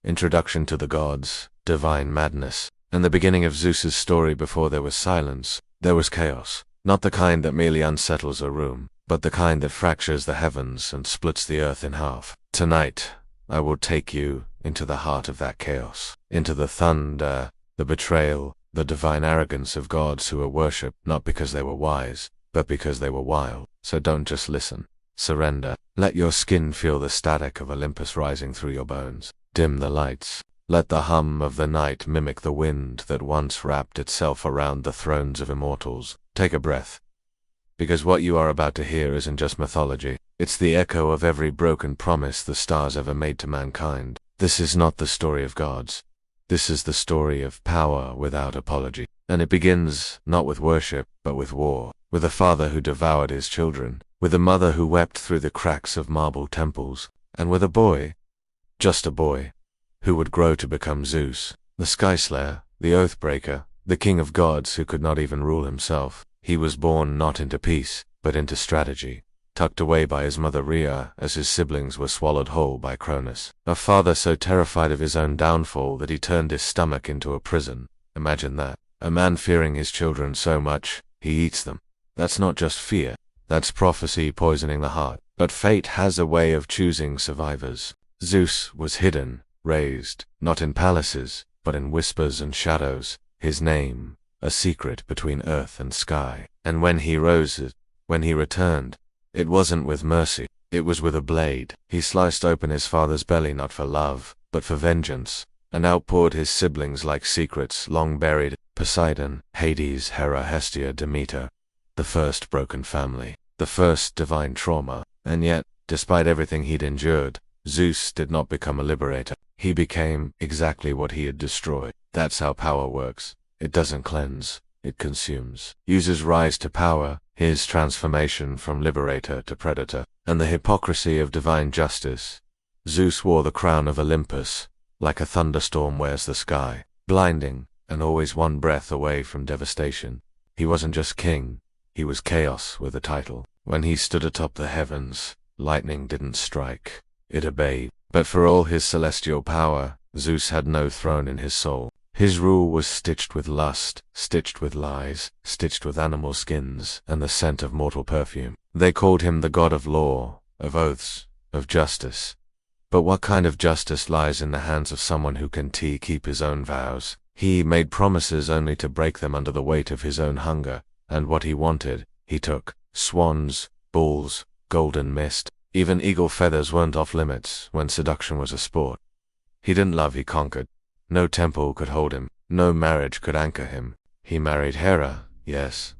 Introduction to the Gods, Divine Madness, and the beginning of Zeus's story. Before there was silence, there was chaos. Not the kind that merely unsettles a room, but the kind that fractures the heavens and splits the earth in half. Tonight, I will take you into the heart of that chaos, into the thunder, the betrayal, the divine arrogance of gods who were worshipped not because they were wise, but because they were wild. So don't just listen. Surrender. Let your skin feel the static of Olympus rising through your bones. Dim the lights. Let the hum of the night mimic the wind that once wrapped itself around the thrones of immortals. Take a breath. Because what you are about to hear isn't just mythology. It's the echo of every broken promise the stars ever made to mankind. This is not the story of gods. This is the story of power without apology. And it begins not with worship, but with war. With a father who devoured his children. With a mother who wept through the cracks of marble temples. And with a boy, just a boy, who would grow to become Zeus, the Sky Slayer, the Oathbreaker, the king of gods who could not even rule himself. He was born not into peace, but into strategy, tucked away by his mother Rhea as his siblings were swallowed whole by Cronus. A father so terrified of his own downfall that he turned his stomach into a prison. Imagine that. A man fearing his children so much, he eats them. That's not just fear. That's prophecy poisoning the heart. But fate has a way of choosing survivors. Zeus was hidden, raised, not in palaces, but in whispers and shadows. His name, a secret between earth and sky. And when he returned, it wasn't with mercy, it was with a blade. He sliced open his father's belly not for love, but for vengeance, and outpoured his siblings like secrets long buried. Poseidon, Hades, Hera, Hestia, Demeter. The first broken family, the first divine trauma. And yet, despite everything he'd endured, Zeus did not become a liberator. He became exactly what he had destroyed. That's how power works. It doesn't cleanse, it consumes. Uses rise to power, his transformation from liberator to predator, and the hypocrisy of divine justice. Zeus wore the crown of Olympus, like a thunderstorm wears the sky, blinding, and always one breath away from devastation. He wasn't just king, he was chaos with a title. When he stood atop the heavens, lightning didn't strike, it obeyed. But for all his celestial power, Zeus had no throne in his soul. His rule was stitched with lust, stitched with lies, stitched with animal skins, and the scent of mortal perfume. They called him the god of law, of oaths, of justice. But what kind of justice lies in the hands of someone who can keep his own vows? He made promises only to break them under the weight of his own hunger, and what he wanted, he took. Swans, bulls, golden mist, even eagle feathers weren't off limits when seduction was a sport. He didn't love, he conquered. No temple could hold him, no marriage could anchor him. He married Hera, yes,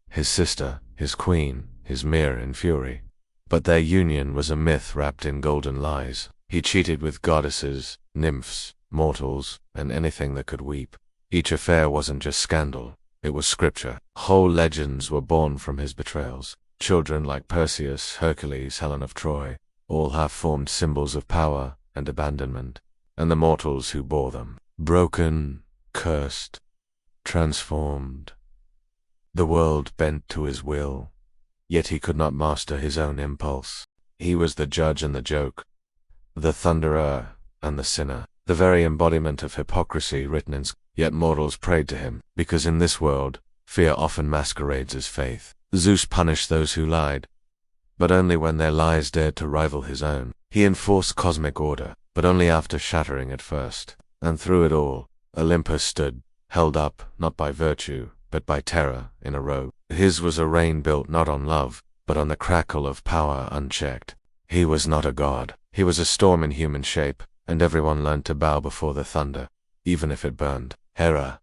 his sister, his queen, his mirror in fury. But their union was a myth wrapped in golden lies. He cheated with goddesses, nymphs, mortals, and anything that could weep. Each affair wasn't just scandal, it was scripture. Whole legends were born from his betrayals. Children like Perseus, Hercules, Helen of Troy, all half-formed symbols of power and abandonment. And the mortals who bore them, broken, cursed, transformed. The world bent to his will, yet he could not master his own impulse. He was the judge and the joke, the thunderer and the sinner, the very embodiment of hypocrisy written in yet mortals prayed to him, because in this world, fear often masquerades as faith. Zeus punished those who lied, but only when their lies dared to rival his own. He enforced cosmic order, but only after shattering it first. And through it all, Olympus stood, held up not by virtue, but by terror in a robe. His was a reign built not on love, but on the crackle of power unchecked. He was not a god, he was a storm in human shape, and everyone learned to bow before the thunder, even if it burned. Hera,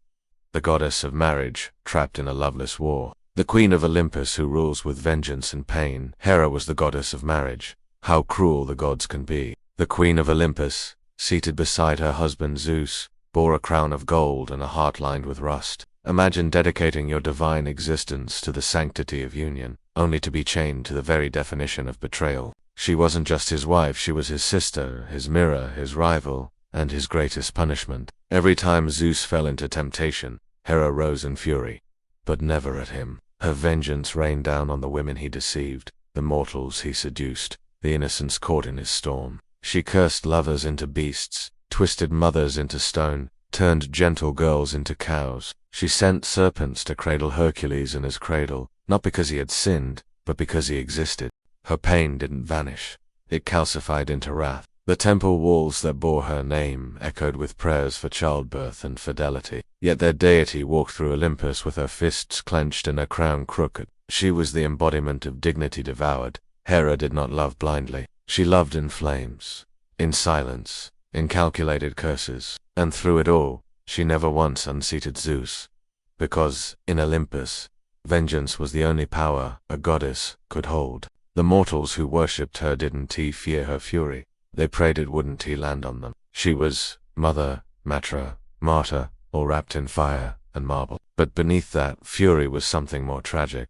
the goddess of marriage, trapped in a loveless war. The queen of Olympus who rules with vengeance and pain. Hera was the goddess of marriage. How cruel the gods can be. The queen of Olympus, seated beside her husband Zeus, bore a crown of gold and a heart lined with rust. Imagine dedicating your divine existence to the sanctity of union, only to be chained to the very definition of betrayal. She wasn't just his wife, she was his sister, his mirror, his rival, and his greatest punishment. Every time Zeus fell into temptation, Hera rose in fury, but never at him. Her vengeance rained down on the women he deceived, the mortals he seduced, the innocents caught in his storm. She cursed lovers into beasts, twisted mothers into stone, turned gentle girls into cows. She sent serpents to cradle Hercules in his cradle, not because he had sinned, but because he existed. Her pain didn't vanish. It calcified into wrath. The temple walls that bore her name echoed with prayers for childbirth and fidelity. Yet their deity walked through Olympus with her fists clenched and her crown crooked. She was the embodiment of dignity devoured. Hera did not love blindly. She loved in flames, in silence, in calculated curses. And through it all, she never once unseated Zeus. Because, in Olympus, vengeance was the only power a goddess could hold. The mortals who worshipped her didn't fear her fury. They prayed it wouldn't land on them. She was mother, matra, martyr, all wrapped in fire and marble. But beneath that fury was something more tragic.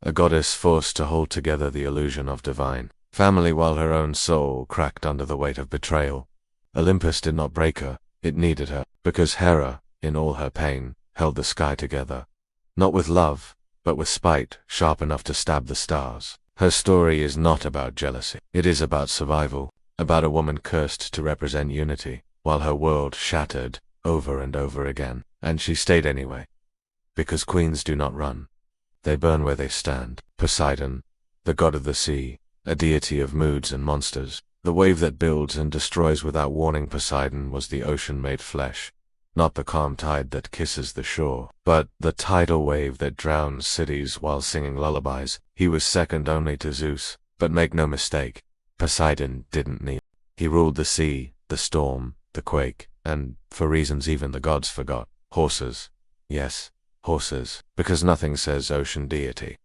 A goddess forced to hold together the illusion of divine family while her own soul cracked under the weight of betrayal. Olympus did not break her, it needed her, because Hera, in all her pain, held the sky together. Not with love, but with spite sharp enough to stab the stars. Her story is not about jealousy. It is about survival, about a woman cursed to represent unity, while her world shattered over and over again. And she stayed anyway. Because queens do not run. They burn where they stand. Poseidon, the god of the sea, a deity of moods and monsters. The wave that builds and destroys without warning. Poseidon was the ocean made flesh. Not the calm tide that kisses the shore, but the tidal wave that drowns cities while singing lullabies. He was second only to Zeus, but make no mistake, Poseidon didn't kneel. He ruled the sea, the storm, the quake, and, for reasons even the gods forgot, horses. Yes, horses, because nothing says ocean deity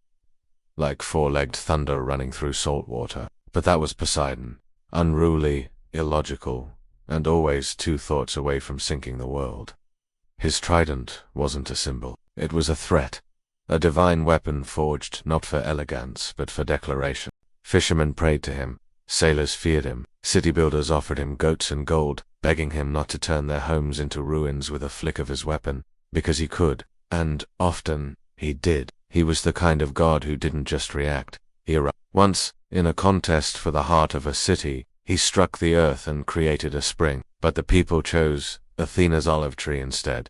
like four-legged thunder running through salt water. But that was Poseidon, unruly, illogical, and always 2 thoughts away from sinking the world. His trident wasn't a symbol, it was a threat, a divine weapon forged not for elegance but for declaration. Fishermen prayed to him, sailors feared him, city builders offered him goats and gold, begging him not to turn their homes into ruins with a flick of his weapon, because he could, and often he did. He was the kind of god who didn't just react, he erupted. Once, in a contest for the heart of a city, he struck the earth and created a spring, but the people chose Athena's olive tree instead.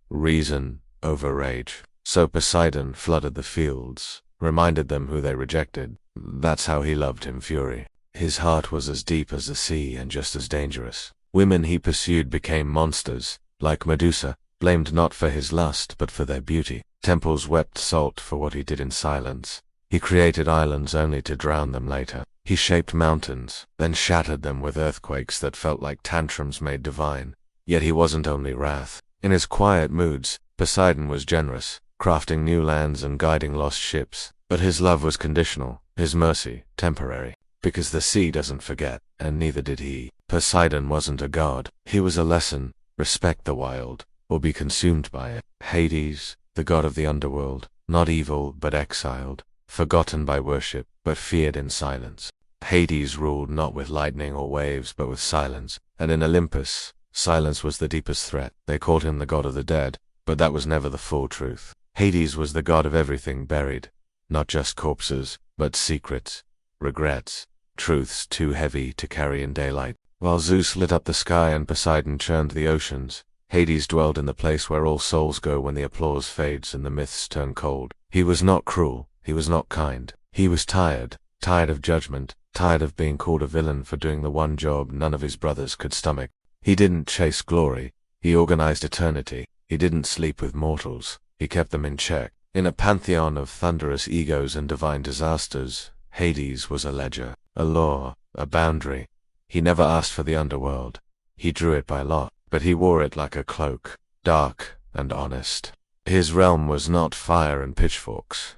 Reason over rage. So Poseidon flooded the fields, reminded them who they rejected. That's how he loved in fury. His heart was as deep as the sea and just as dangerous. Women he pursued became monsters, like Medusa, blamed not for his lust but for their beauty. Temples wept salt for what he did in silence. He created islands only to drown them later. He shaped mountains, then shattered them with earthquakes that felt like tantrums made divine. Yet he wasn't only wrath. In his quiet moods, Poseidon was generous, crafting new lands and guiding lost ships. But his love was conditional, his mercy temporary. Because the sea doesn't forget, and neither did he. Poseidon wasn't a god. He was a lesson. Respect the wild, or be consumed by it. Hades, the god of the underworld, not evil but exiled, forgotten by worship, but feared in silence. Hades ruled not with lightning or waves, but with silence, and in Olympus, silence was the deepest threat. They called him the god of the dead, but that was never the full truth. Hades was the god of everything buried, not just corpses, but secrets, regrets, truths too heavy to carry in daylight. While Zeus lit up the sky and Poseidon churned the oceans, Hades dwelled in the place where all souls go when the applause fades and the myths turn cold. He was not cruel, he was not kind. He was tired of judgment, tired of being called a villain for doing the one job none of his brothers could stomach. He didn't chase glory, he organized eternity. He didn't sleep with mortals, he kept them in check. In a pantheon of thunderous egos and divine disasters, Hades was a ledger, a law, a boundary. He never asked for the underworld. He drew it by lot, but he wore it like a cloak, dark and honest. His realm was not fire and pitchforks.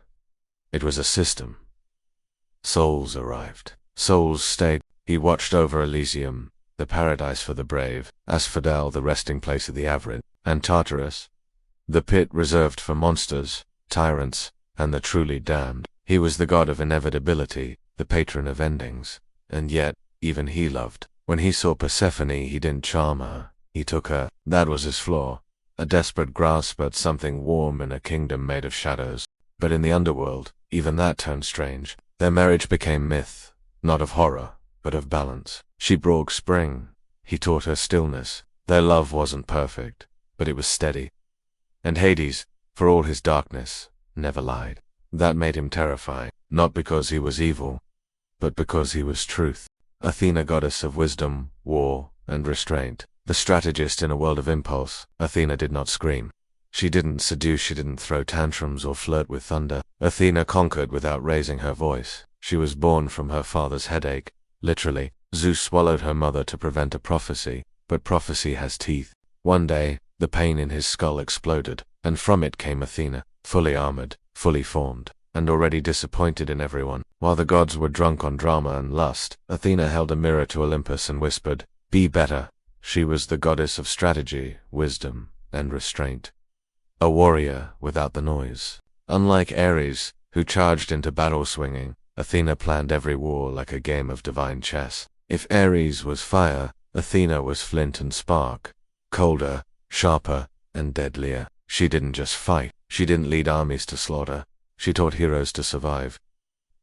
It was a system. Souls arrived. Souls stayed. He watched over Elysium, the paradise for the brave, Asphodel, the resting place of the average, and Tartarus, the pit reserved for monsters, tyrants, and the truly damned. He was the god of inevitability, the patron of endings. And yet, even he loved. When he saw Persephone, he didn't charm her. He took her. That was his flaw. A desperate grasp at something warm in a kingdom made of shadows. But in the underworld, even that turned strange. Their marriage became myth, not of horror, but of balance. She brought spring, He taught her stillness. Their love wasn't perfect, but it was steady. And Hades, for all his darkness, never lied. That made him terrifying, not because he was evil, but because he was truth. Athena, goddess of wisdom, war, and restraint. The strategist in a world of impulse, Athena did not scream. She didn't seduce, she didn't throw tantrums or flirt with thunder. Athena conquered without raising her voice. She was born from her father's headache. Literally, Zeus swallowed her mother to prevent a prophecy, but prophecy has teeth. One day, the pain in his skull exploded, and from it came Athena, fully armored, fully formed, and already disappointed in everyone. While the gods were drunk on drama and lust, Athena held a mirror to Olympus and whispered, "Be better." She was the goddess of strategy, wisdom, and restraint. A warrior without the noise. Unlike Ares, who charged into battle swinging, Athena planned every war like a game of divine chess. If Ares was fire, Athena was flint and spark. Colder, sharper, and deadlier. She didn't just fight. She didn't lead armies to slaughter. She taught heroes to survive.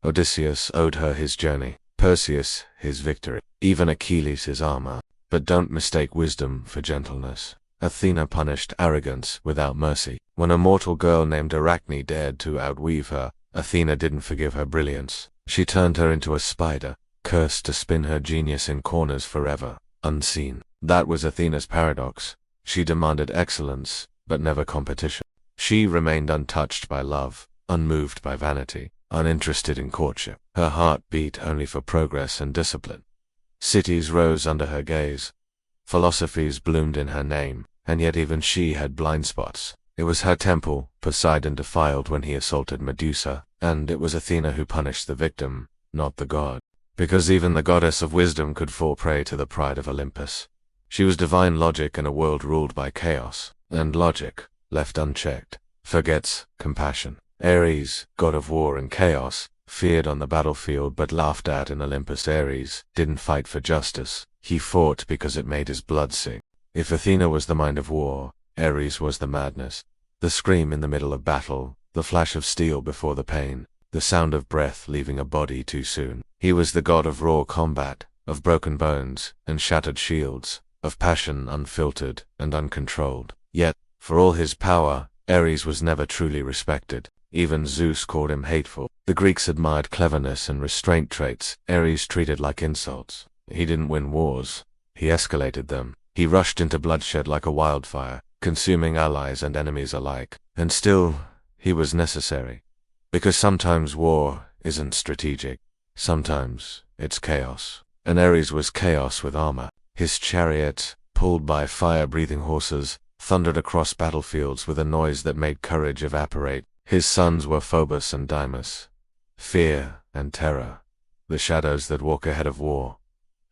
Odysseus owed her his journey, Perseus his victory, even Achilles his armor. But don't mistake wisdom for gentleness. Athena punished arrogance without mercy. When a mortal girl named Arachne dared to outweave her, Athena didn't forgive her brilliance. She turned her into a spider, cursed to spin her genius in corners forever, unseen. That was Athena's paradox. She demanded excellence, but never competition. She remained untouched by love, unmoved by vanity, uninterested in courtship. Her heart beat only for progress and discipline. Cities rose under her gaze. Philosophies bloomed in her name, and yet even she had blind spots. It was her temple Poseidon defiled when he assaulted Medusa, and it was Athena who punished the victim, not the god. Because even the goddess of wisdom could fall prey to the pride of Olympus. She was divine logic in a world ruled by chaos, and logic, left unchecked, forgets compassion. Ares, god of war and chaos, feared on the battlefield but laughed at in Olympus. Ares didn't fight for justice. He fought because it made his blood sing. If Athena was the mind of war, Ares was the madness. The scream in the middle of battle, the flash of steel before the pain, the sound of breath leaving a body too soon. He was the god of raw combat, of broken bones and shattered shields, of passion unfiltered and uncontrolled. Yet, for all his power, Ares was never truly respected. Even Zeus called him hateful. The Greeks admired cleverness and restraint traits Ares treated like insults. He didn't win wars. He escalated them. He rushed into bloodshed like a wildfire, consuming allies and enemies alike. And still, he was necessary. Because sometimes war isn't strategic. Sometimes it's chaos. And Ares was chaos with armor. His chariot, pulled by fire-breathing horses, thundered across battlefields with a noise that made courage evaporate. His sons were Phobos and Deimos. Fear and terror. The shadows that walk ahead of war.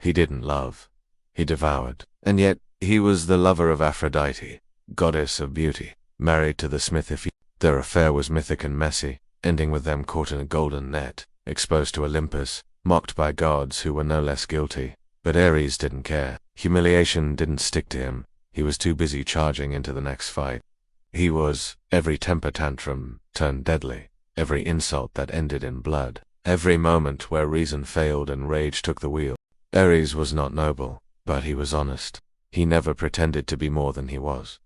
He didn't love. He devoured. And yet, he was the lover of Aphrodite, goddess of beauty, married to the smith. Their affair was mythic and messy, ending with them caught in a golden net, exposed to Olympus, mocked by gods who were no less guilty. But Ares didn't care. Humiliation didn't stick to him. He was too busy charging into the next fight. He was every temper tantrum turned deadly, every insult that ended in blood, every moment where reason failed and rage took the wheel. Ares was not noble, but he was honest. He never pretended to be more than he was.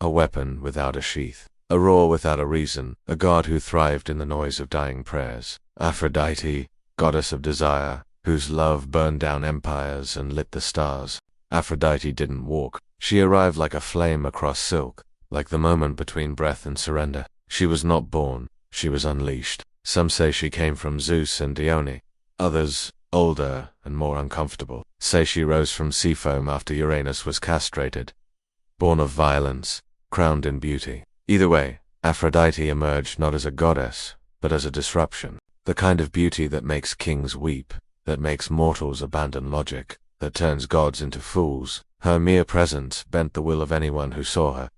A weapon without a sheath, a roar without a reason, a god who thrived in the noise of dying prayers. Aphrodite, goddess of desire, whose love burned down empires and lit the stars. Aphrodite didn't walk. She arrived like a flame across silk, like the moment between breath and surrender. She was not born, she was unleashed. Some say she came from Zeus and Dione. Others, older and more uncomfortable, say she rose from sea foam after Uranus was castrated. Born of violence, crowned in beauty. Either way, Aphrodite emerged not as a goddess, but as a disruption. The kind of beauty that makes kings weep, that makes mortals abandon logic, that turns gods into fools. Her mere presence bent the will of anyone who saw her.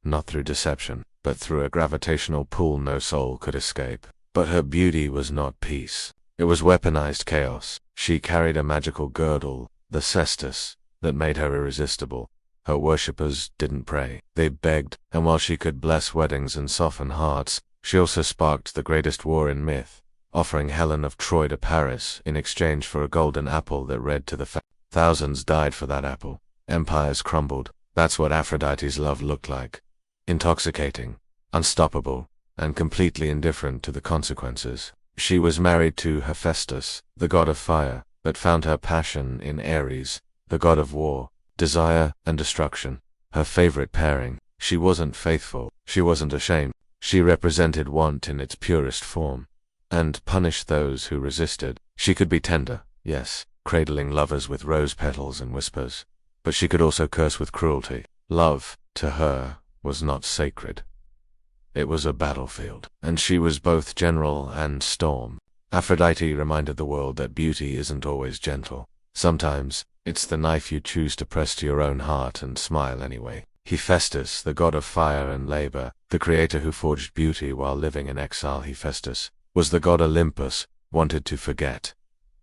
Not through deception, but through a gravitational pull no soul could escape. But her beauty was not peace. It was weaponized chaos. She carried a magical girdle, the cestus, that made her irresistible. Her worshippers didn't pray. They begged, and while she could bless weddings and soften hearts, she also sparked the greatest war in myth, offering Helen of Troy to Paris in exchange for a golden apple that read to the Thousands died for that apple. Empires crumbled. That's what Aphrodite's love looked like. Intoxicating, unstoppable, and completely indifferent to the consequences. She was married to Hephaestus, the god of fire, but found her passion in Ares, the god of war, desire, and destruction. Her favorite pairing. She wasn't faithful. She wasn't ashamed. She represented want in its purest form, and punished those who resisted. She could be tender, yes, cradling lovers with rose petals and whispers, but she could also curse with cruelty. Love, to her, was not sacred. It was a battlefield, and she was both general and storm. Aphrodite reminded the world that beauty isn't always gentle. Sometimes, it's the knife you choose to press to your own heart and smile anyway. Hephaestus, the god of fire and labor, the creator who forged beauty while living in exile. Hephaestus was the god Olympus wanted to forget,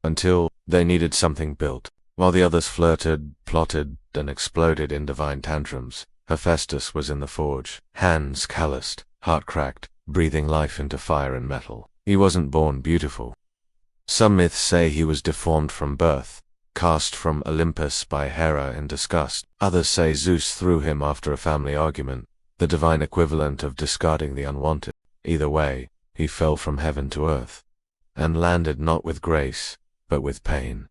until they needed something built. While the others flirted, plotted, and exploded in divine tantrums, Hephaestus was in the forge, hands calloused, heart cracked, breathing life into fire and metal. He wasn't born beautiful. Some myths say he was deformed from birth, cast from Olympus by Hera in disgust. Others say Zeus threw him after a family argument, the divine equivalent of discarding the unwanted. Either way, he fell from heaven to earth, and landed not with grace, but with pain.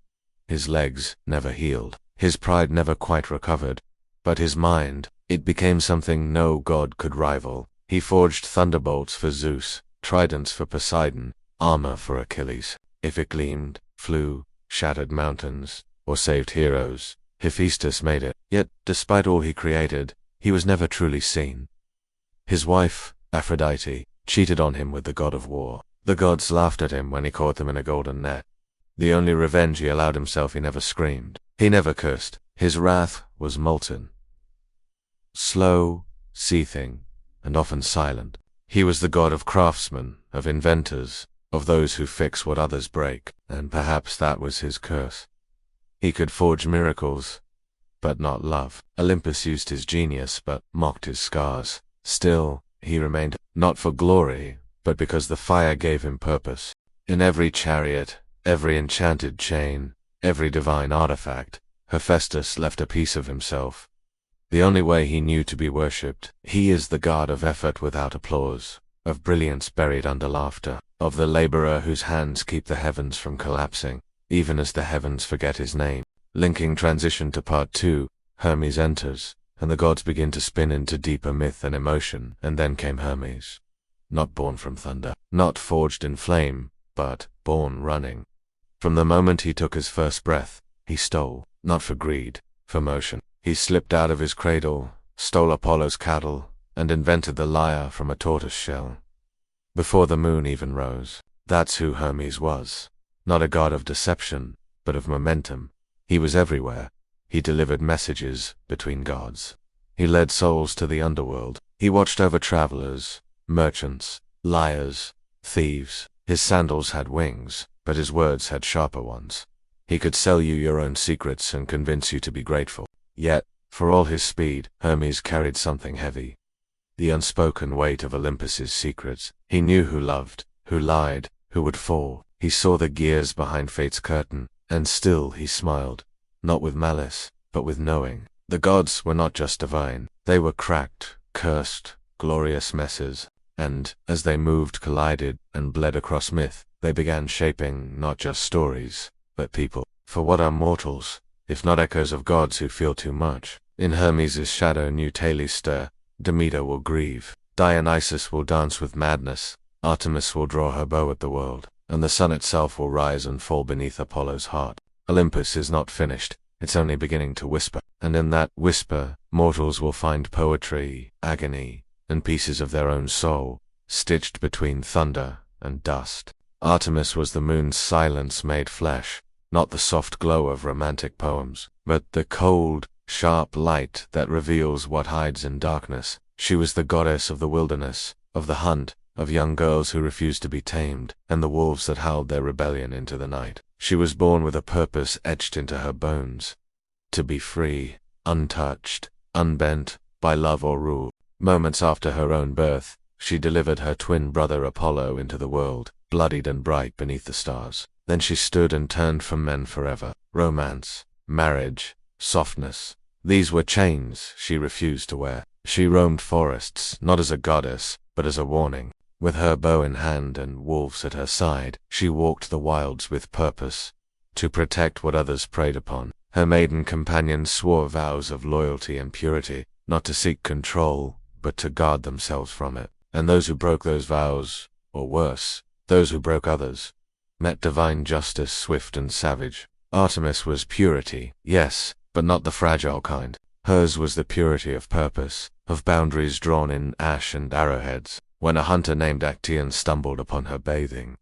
His legs never healed. His pride never quite recovered. But his mind, it became something no god could rival. He forged thunderbolts for Zeus, tridents for Poseidon, armor for Achilles. If it gleamed, flew, shattered mountains, or saved heroes, Hephaestus made it. Yet, despite all he created, he was never truly seen. His wife, Aphrodite, cheated on him with the god of war. The gods laughed at him when he caught them in a golden net. The only revenge he allowed himself, he never screamed. He never cursed. His wrath was molten, slow, seething, and often silent. He was the god of craftsmen, of inventors, of those who fix what others break, and perhaps that was his curse. He could forge miracles, but not love. Olympus used his genius, but mocked his scars. Still, he remained, not for glory, but because the fire gave him purpose. In every chariot, every enchanted chain, every divine artifact, Hephaestus left a piece of himself. The only way he knew to be worshipped. He is the god of effort without applause, of brilliance buried under laughter, of the laborer whose hands keep the heavens from collapsing, even as the heavens forget his name. Linking transition to part 2, Hermes enters, and the gods begin to spin into deeper myth and emotion, and then came Hermes. Not born from thunder, not forged in flame, but born running. From the moment he took his first breath, he stole, not for greed, for motion. He slipped out of his cradle, stole Apollo's cattle, and invented the lyre from a tortoise shell. Before the moon even rose. That's who Hermes was. Not a god of deception, but of momentum. He was everywhere. He delivered messages between gods. He led souls to the underworld. He watched over travelers, merchants, liars, thieves. His sandals had wings, but his words had sharper ones. He could sell you your own secrets and convince you to be grateful. Yet, for all his speed, Hermes carried something heavy. The unspoken weight of Olympus's secrets. He knew who loved, who lied, who would fall. He saw the gears behind fate's curtain, and still he smiled. Not with malice, but with knowing. The gods were not just divine. They were cracked, cursed, glorious messes. And, as they moved, collided, and bled across myth, they began shaping not just stories, but people. For what are mortals, if not echoes of gods who feel too much? In Hermes' shadow new Thales stir. Demeter will grieve. Dionysus will dance with madness. Artemis will draw her bow at the world, and the sun itself will rise and fall beneath Apollo's heart. Olympus is not finished. It's only beginning to whisper. And in that whisper, mortals will find poetry, agony, and pieces of their own soul, stitched between thunder and dust. Artemis was the moon's silence made flesh, not the soft glow of romantic poems, but the cold, sharp light that reveals what hides in darkness. She was the goddess of the wilderness, of the hunt, of young girls who refused to be tamed, and the wolves that howled their rebellion into the night. She was born with a purpose etched into her bones. To be free, untouched, unbent by love or rule. Moments after her own birth, she delivered her twin brother Apollo into the world, bloodied and bright beneath the stars. Then she stood and turned from men forever. Romance, marriage, softness. These were chains she refused to wear. She roamed forests, not as a goddess, but as a warning. With her bow in hand and wolves at her side, she walked the wilds with purpose, to protect what others preyed upon. Her maiden companions swore vows of loyalty and purity, not to seek control, but to guard themselves from it. And those who broke those vows, or worse, those who broke others, met divine justice swift and savage. Artemis was purity, yes, but not the fragile kind. Hers was the purity of purpose, of boundaries drawn in ash and arrowheads. When a hunter named Actaeon stumbled upon her bathing,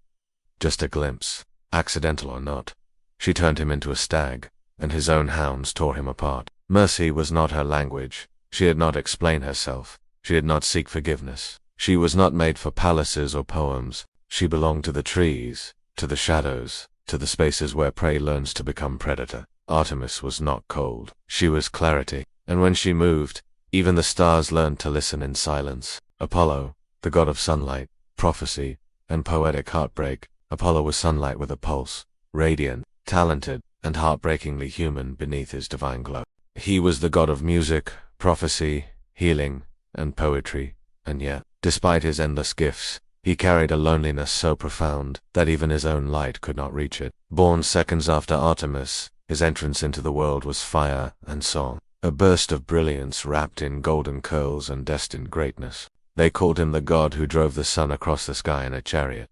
just a glimpse, accidental or not, she turned him into a stag, and his own hounds tore him apart. Mercy was not her language. She did not explain herself. She did not seek forgiveness. She was not made for palaces or poems. She belonged to the trees, to the shadows, to the spaces where prey learns to become predator. Artemis was not cold. She was clarity. And when she moved, even the stars learned to listen in silence. Apollo, the god of sunlight, prophecy, and poetic heartbreak. Apollo was sunlight with a pulse, radiant, talented, and heartbreakingly human beneath his divine glow. He was the god of music, prophecy, healing, and poetry, and yet, despite his endless gifts, he carried a loneliness so profound that even his own light could not reach it. Born seconds after Artemis, his entrance into the world was fire and song, a burst of brilliance wrapped in golden curls and destined greatness. They called him the god who drove the sun across the sky in a chariot.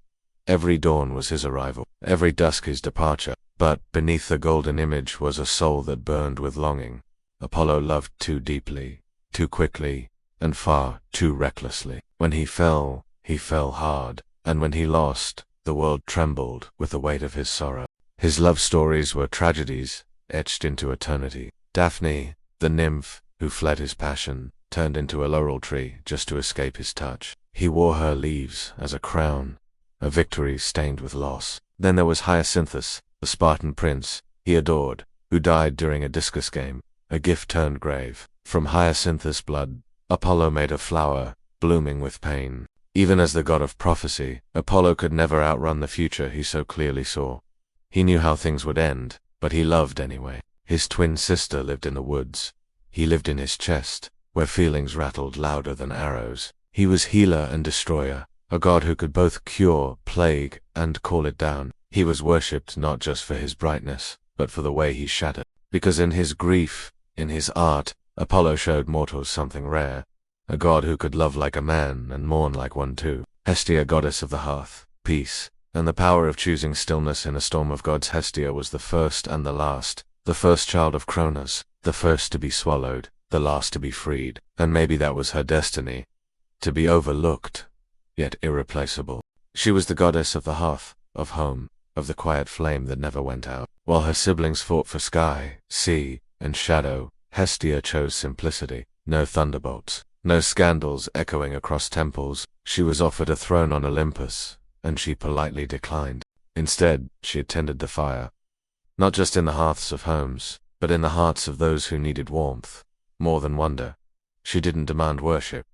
Every dawn was his arrival, every dusk his departure, but beneath the golden image was a soul that burned with longing. Apollo loved too deeply, too quickly, and far too recklessly. When he fell hard, and when he lost, the world trembled with the weight of his sorrow. His love stories were tragedies, etched into eternity. Daphne, the nymph who fled his passion, turned into a laurel tree just to escape his touch. He wore her leaves as a crown, a victory stained with loss. Then there was Hyacinthus, the Spartan prince he adored, who died during a discus game, a gift turned grave. From Hyacinthus' blood, Apollo made a flower, blooming with pain. Even as the god of prophecy, Apollo could never outrun the future he so clearly saw. He knew how things would end, but he loved anyway. His twin sister lived in the woods. He lived in his chest, where feelings rattled louder than arrows. He was healer and destroyer, a god who could both cure, plague, and call it down. He was worshipped not just for his brightness, but for the way he shattered. Because in his grief, in his art, Apollo showed mortals something rare, a god who could love like a man and mourn like one too. Hestia, goddess of the hearth, peace, and the power of choosing stillness in a storm of gods. Hestia was the first and the last, the first child of Cronus, the first to be swallowed, the last to be freed, and maybe that was her destiny, to be overlooked, yet irreplaceable. She was the goddess of the hearth, of home, of the quiet flame that never went out. While her siblings fought for sky, sea, and shadow, Hestia chose simplicity. No thunderbolts, no scandals echoing across temples. She was offered a throne on Olympus, and she politely declined. Instead, she attended the fire. Not just in the hearths of homes, but in the hearts of those who needed warmth, more than wonder. She didn't demand worship.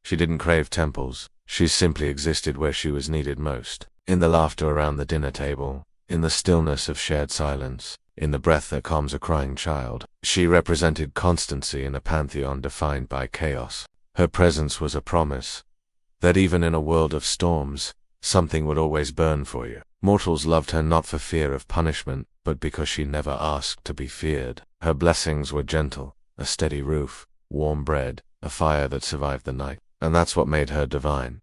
She didn't crave temples. She simply existed where she was needed most. In the laughter around the dinner table, in the stillness of shared silence, in the breath that calms a crying child. She represented constancy in a pantheon defined by chaos. Her presence was a promise that even in a world of storms, something would always burn for you. Mortals loved her not for fear of punishment, but because she never asked to be feared. Her blessings were gentle, a steady roof, warm bread, a fire that survived the night. And that's what made her divine.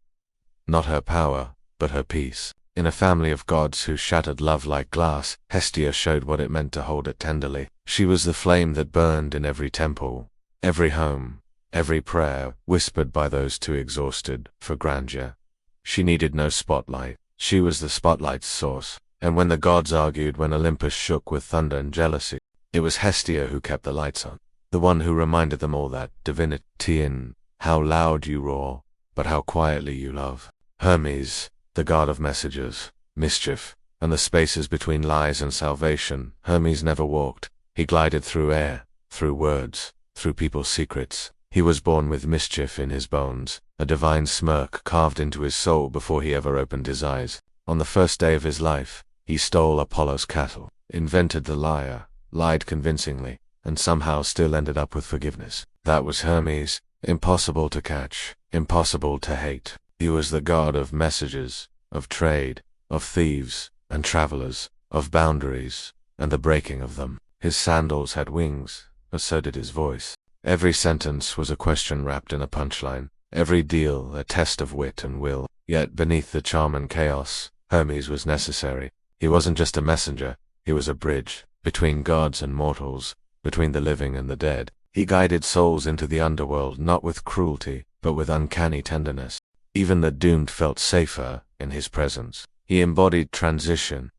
Not her power, but her peace. In a family of gods who shattered love like glass, Hestia showed what it meant to hold it tenderly. She was the flame that burned in every temple, every home, every prayer whispered by those too exhausted for grandeur. She needed no spotlight. She was the spotlight's source. And when the gods argued, when Olympus shook with thunder and jealousy, it was Hestia who kept the lights on. The one who reminded them all that divinity in how loud you roar, but how quietly you love. Hermes, the god of messengers, mischief, and the spaces between lies and salvation. Hermes never walked. He glided through air, through words, through people's secrets. He was born with mischief in his bones, a divine smirk carved into his soul before he ever opened his eyes. On the first day of his life, he stole Apollo's cattle, invented the lyre, lied convincingly, and somehow still ended up with forgiveness. That was Hermes, impossible to catch, impossible to hate. He was the god of messages, of trade, of thieves and travelers, of boundaries and the breaking of them. His sandals had wings, but so did his voice. Every sentence was a question wrapped in a punchline, every deal a test of wit and will. Yet beneath the charm and chaos, Hermes was necessary. He wasn't just a messenger, he was a bridge between gods and mortals, between the living and the dead. He guided souls into the underworld not with cruelty, but with uncanny tenderness. Even the doomed felt safer in his presence. He embodied transition,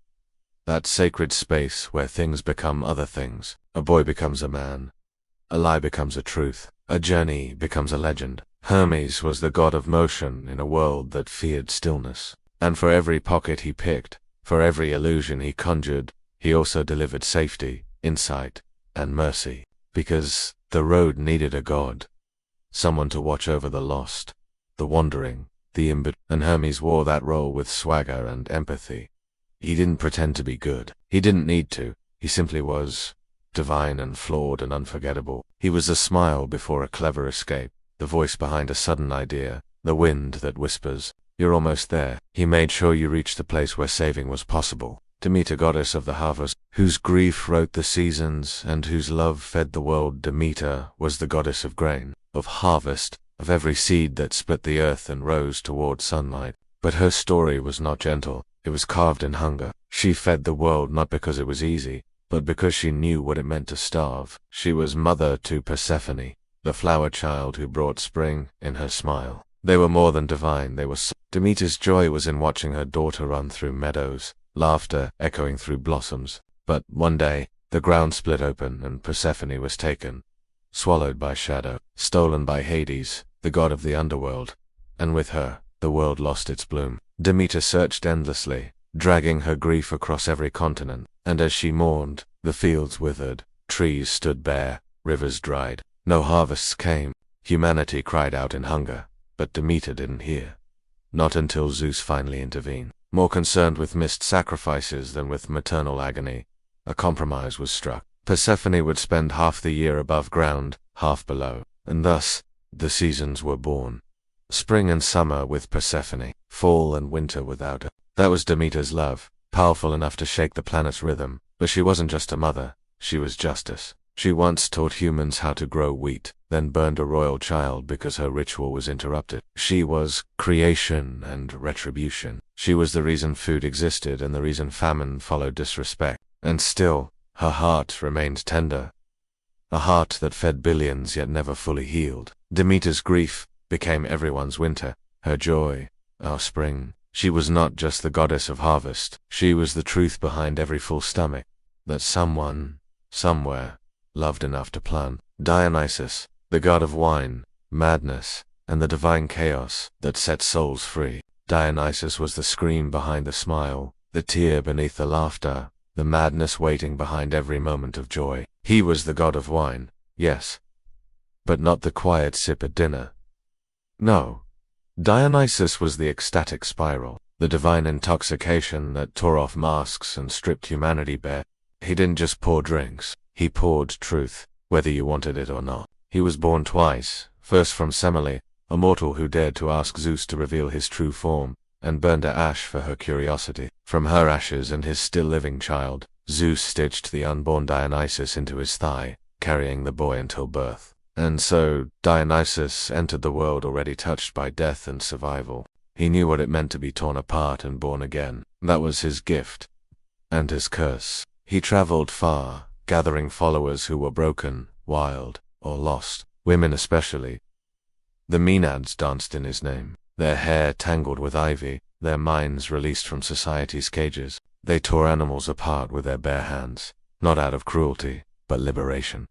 that sacred space where things become other things. A boy becomes a man, a lie becomes a truth, a journey becomes a legend. Hermes was the god of motion in a world that feared stillness. And for every pocket he picked, for every illusion he conjured, he also delivered safety, insight, and mercy. Because the road needed a god, someone to watch over the lost, the wandering, the and Hermes wore that role with swagger and empathy. He didn't pretend to be good. He didn't need to. He simply was divine and flawed and unforgettable. He was a smile before a clever escape, the voice behind a sudden idea, the wind that whispers, "You're almost there." He made sure you reached the place where saving was possible. To meet a goddess of the harvest, whose grief wrote the seasons and whose love fed the world, Demeter was the goddess of grain, of harvest, of every seed that split the earth and rose toward sunlight. But her story was not gentle. It was carved in hunger. She fed the world not because it was easy, but because she knew what it meant to starve. She was mother to Persephone, the flower child who brought spring in her smile. They were more than divine, they were Demeter's joy was in watching her daughter run through meadows, laughter echoing through blossoms. But one day, the ground split open and Persephone was taken, swallowed by shadow, stolen by Hades, the god of the underworld, and with her, the world lost its bloom. Demeter searched endlessly, dragging her grief across every continent, and as she mourned, the fields withered, trees stood bare, rivers dried. No harvests came. Humanity cried out in hunger, but Demeter didn't hear. Not until Zeus finally intervened. More concerned with missed sacrifices than with maternal agony, a compromise was struck. Persephone would spend half the year above ground, half below, and thus, the seasons were born. Spring and summer with Persephone, fall and winter without her. That was Demeter's love, powerful enough to shake the planet's rhythm. But she wasn't just a mother, she was justice. She once taught humans how to grow wheat, then burned a royal child because her ritual was interrupted. She was creation and retribution. She was the reason food existed and the reason famine followed disrespect. And still, her heart remained tender. A heart that fed billions yet never fully healed. Demeter's grief became everyone's winter, her joy, our spring. She was not just the goddess of harvest. She was the truth behind every full stomach. That someone, somewhere, loved enough to plan. Dionysus, the god of wine, madness, and the divine chaos that set souls free. Dionysus was the scream behind the smile, the tear beneath the laughter, the madness waiting behind every moment of joy. He was the god of wine, yes, but not the quiet sip at dinner. No. Dionysus was the ecstatic spiral, the divine intoxication that tore off masks and stripped humanity bare. He didn't just pour drinks. He poured truth, whether you wanted it or not. He was born twice, first from Semele, a mortal who dared to ask Zeus to reveal his true form, and burned to ash for her curiosity. From her ashes and his still-living child, Zeus stitched the unborn Dionysus into his thigh, carrying the boy until birth. And so, Dionysus entered the world already touched by death and survival. He knew what it meant to be torn apart and born again. That was his gift. And his curse. He traveled far, gathering followers who were broken, wild, or lost, women especially. The Maenads danced in his name, their hair tangled with ivy, their minds released from society's cages. They tore animals apart with their bare hands, not out of cruelty, but liberation.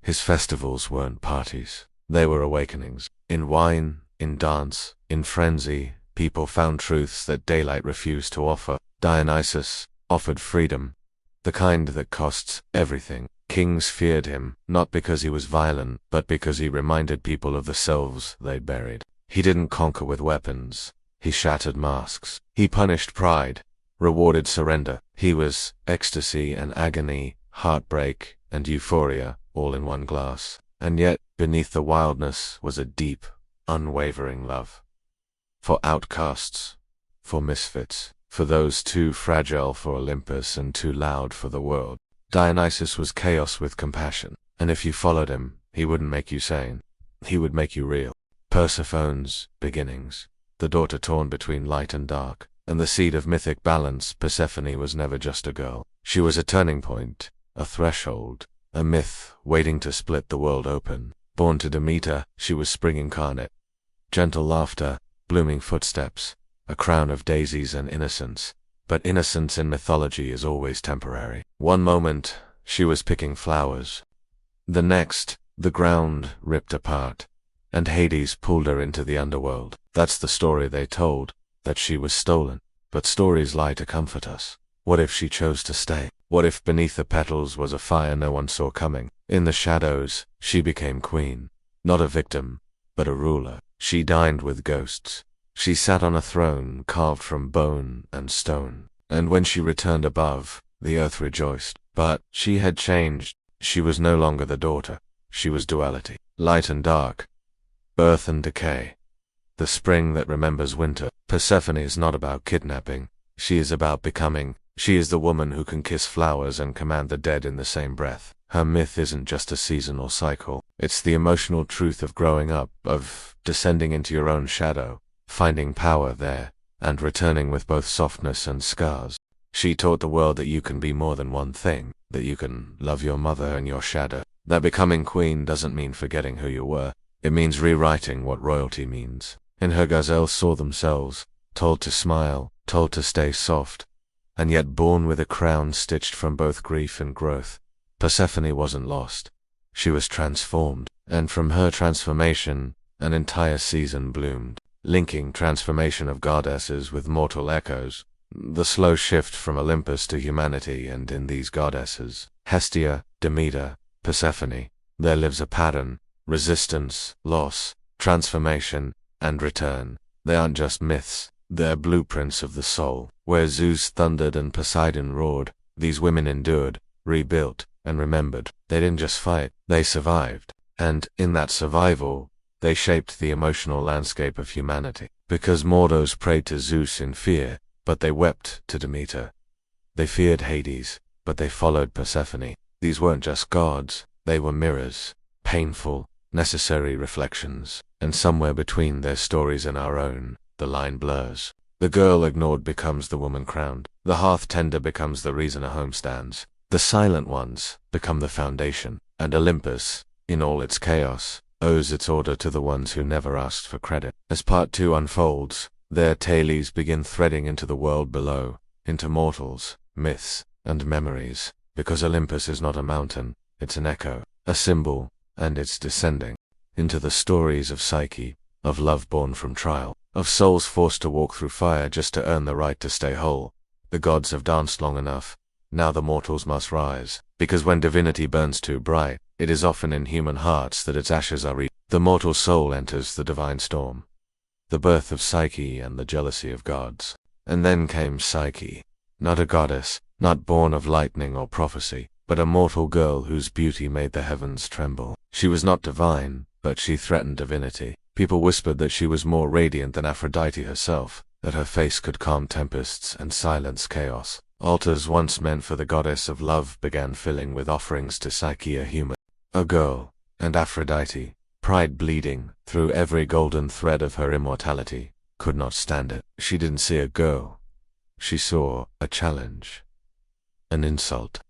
His festivals weren't parties, they were awakenings. In wine, in dance, in frenzy, people found truths that daylight refused to offer. Dionysus offered freedom, the kind that costs everything. Kings feared him, not because he was violent, but because he reminded people of the selves they'd buried. He didn't conquer with weapons. He shattered masks. He punished pride, rewarded surrender. He was ecstasy and agony, heartbreak, and euphoria, all in one glass. And yet, beneath the wildness was a deep, unwavering love. For outcasts, for misfits, for those too fragile for Olympus and too loud for the world. Dionysus was chaos with compassion, and if you followed him, he wouldn't make you sane. He would make you real. Persephone's beginnings, the daughter torn between light and dark, and the seed of mythic balance. Persephone was never just a girl. She was a turning point, a threshold, a myth waiting to split the world open. Born to Demeter, she was spring incarnate. Gentle laughter, blooming footsteps, a crown of daisies and innocence. But innocence in mythology is always temporary. One moment, she was picking flowers. The next, the ground ripped apart, and Hades pulled her into the underworld. That's the story they told, that she was stolen. But stories lie to comfort us. What if she chose to stay? What if beneath the petals was a fire no one saw coming? In the shadows, she became queen. Not a victim, but a ruler. She dined with ghosts. She sat on a throne carved from bone and stone. And when she returned above, the earth rejoiced. But she had changed. She was no longer the daughter. She was duality. Light and dark. Birth and decay. The spring that remembers winter. Persephone is not about kidnapping. She is about becoming. She is the woman who can kiss flowers and command the dead in the same breath. Her myth isn't just a seasonal cycle. It's the emotional truth of growing up, of descending into your own shadow, finding power there, and returning with both softness and scars. She taught the world that you can be more than one thing, that you can love your mother and your shadow. That becoming queen doesn't mean forgetting who you were. It means rewriting what royalty means. In her gazelles saw themselves, told to smile, told to stay soft, and yet born with a crown stitched from both grief and growth. Persephone wasn't lost. She was transformed, and from her transformation, an entire season bloomed, linking transformation of goddesses with mortal echoes, the slow shift from Olympus to humanity. And in these goddesses, Hestia, Demeter, Persephone, there lives a pattern: resistance, loss, transformation, and return. They aren't just myths, they're blueprints of the soul. Where Zeus thundered and Poseidon roared, these women endured, rebuilt, and remembered. They didn't just fight, they survived. And, in that survival, they shaped the emotional landscape of humanity. Because mortals prayed to Zeus in fear, but they wept to Demeter. They feared Hades, but they followed Persephone. These weren't just gods, they were mirrors, painful, necessary reflections. And somewhere between their stories and our own, the line blurs. The girl ignored becomes the woman crowned. The hearth tender becomes the reason a home stands. The silent ones become the foundation. And Olympus, in all its chaos, owes its order to the ones who never asked for credit. As part 2 unfolds, their tales begin threading into the world below, into mortals, myths, and memories. Because Olympus is not a mountain, it's an echo, a symbol, and it's descending into the stories of Psyche, of love born from trial, of souls forced to walk through fire just to earn the right to stay whole. The gods have danced long enough. Now the mortals must rise. Because when divinity burns too bright, it is often in human hearts that its ashes are the mortal soul enters the divine storm. The birth of Psyche and the jealousy of gods. And then came Psyche. Not a goddess, not born of lightning or prophecy, but a mortal girl whose beauty made the heavens tremble. She was not divine, but she threatened divinity. People whispered that she was more radiant than Aphrodite herself, that her face could calm tempests and silence chaos. Altars once meant for the goddess of love began filling with offerings to Psyche, a human, a girl, and Aphrodite, pride bleeding through every golden thread of her immortality, could not stand it. She didn't see a girl. She saw a challenge, an insult.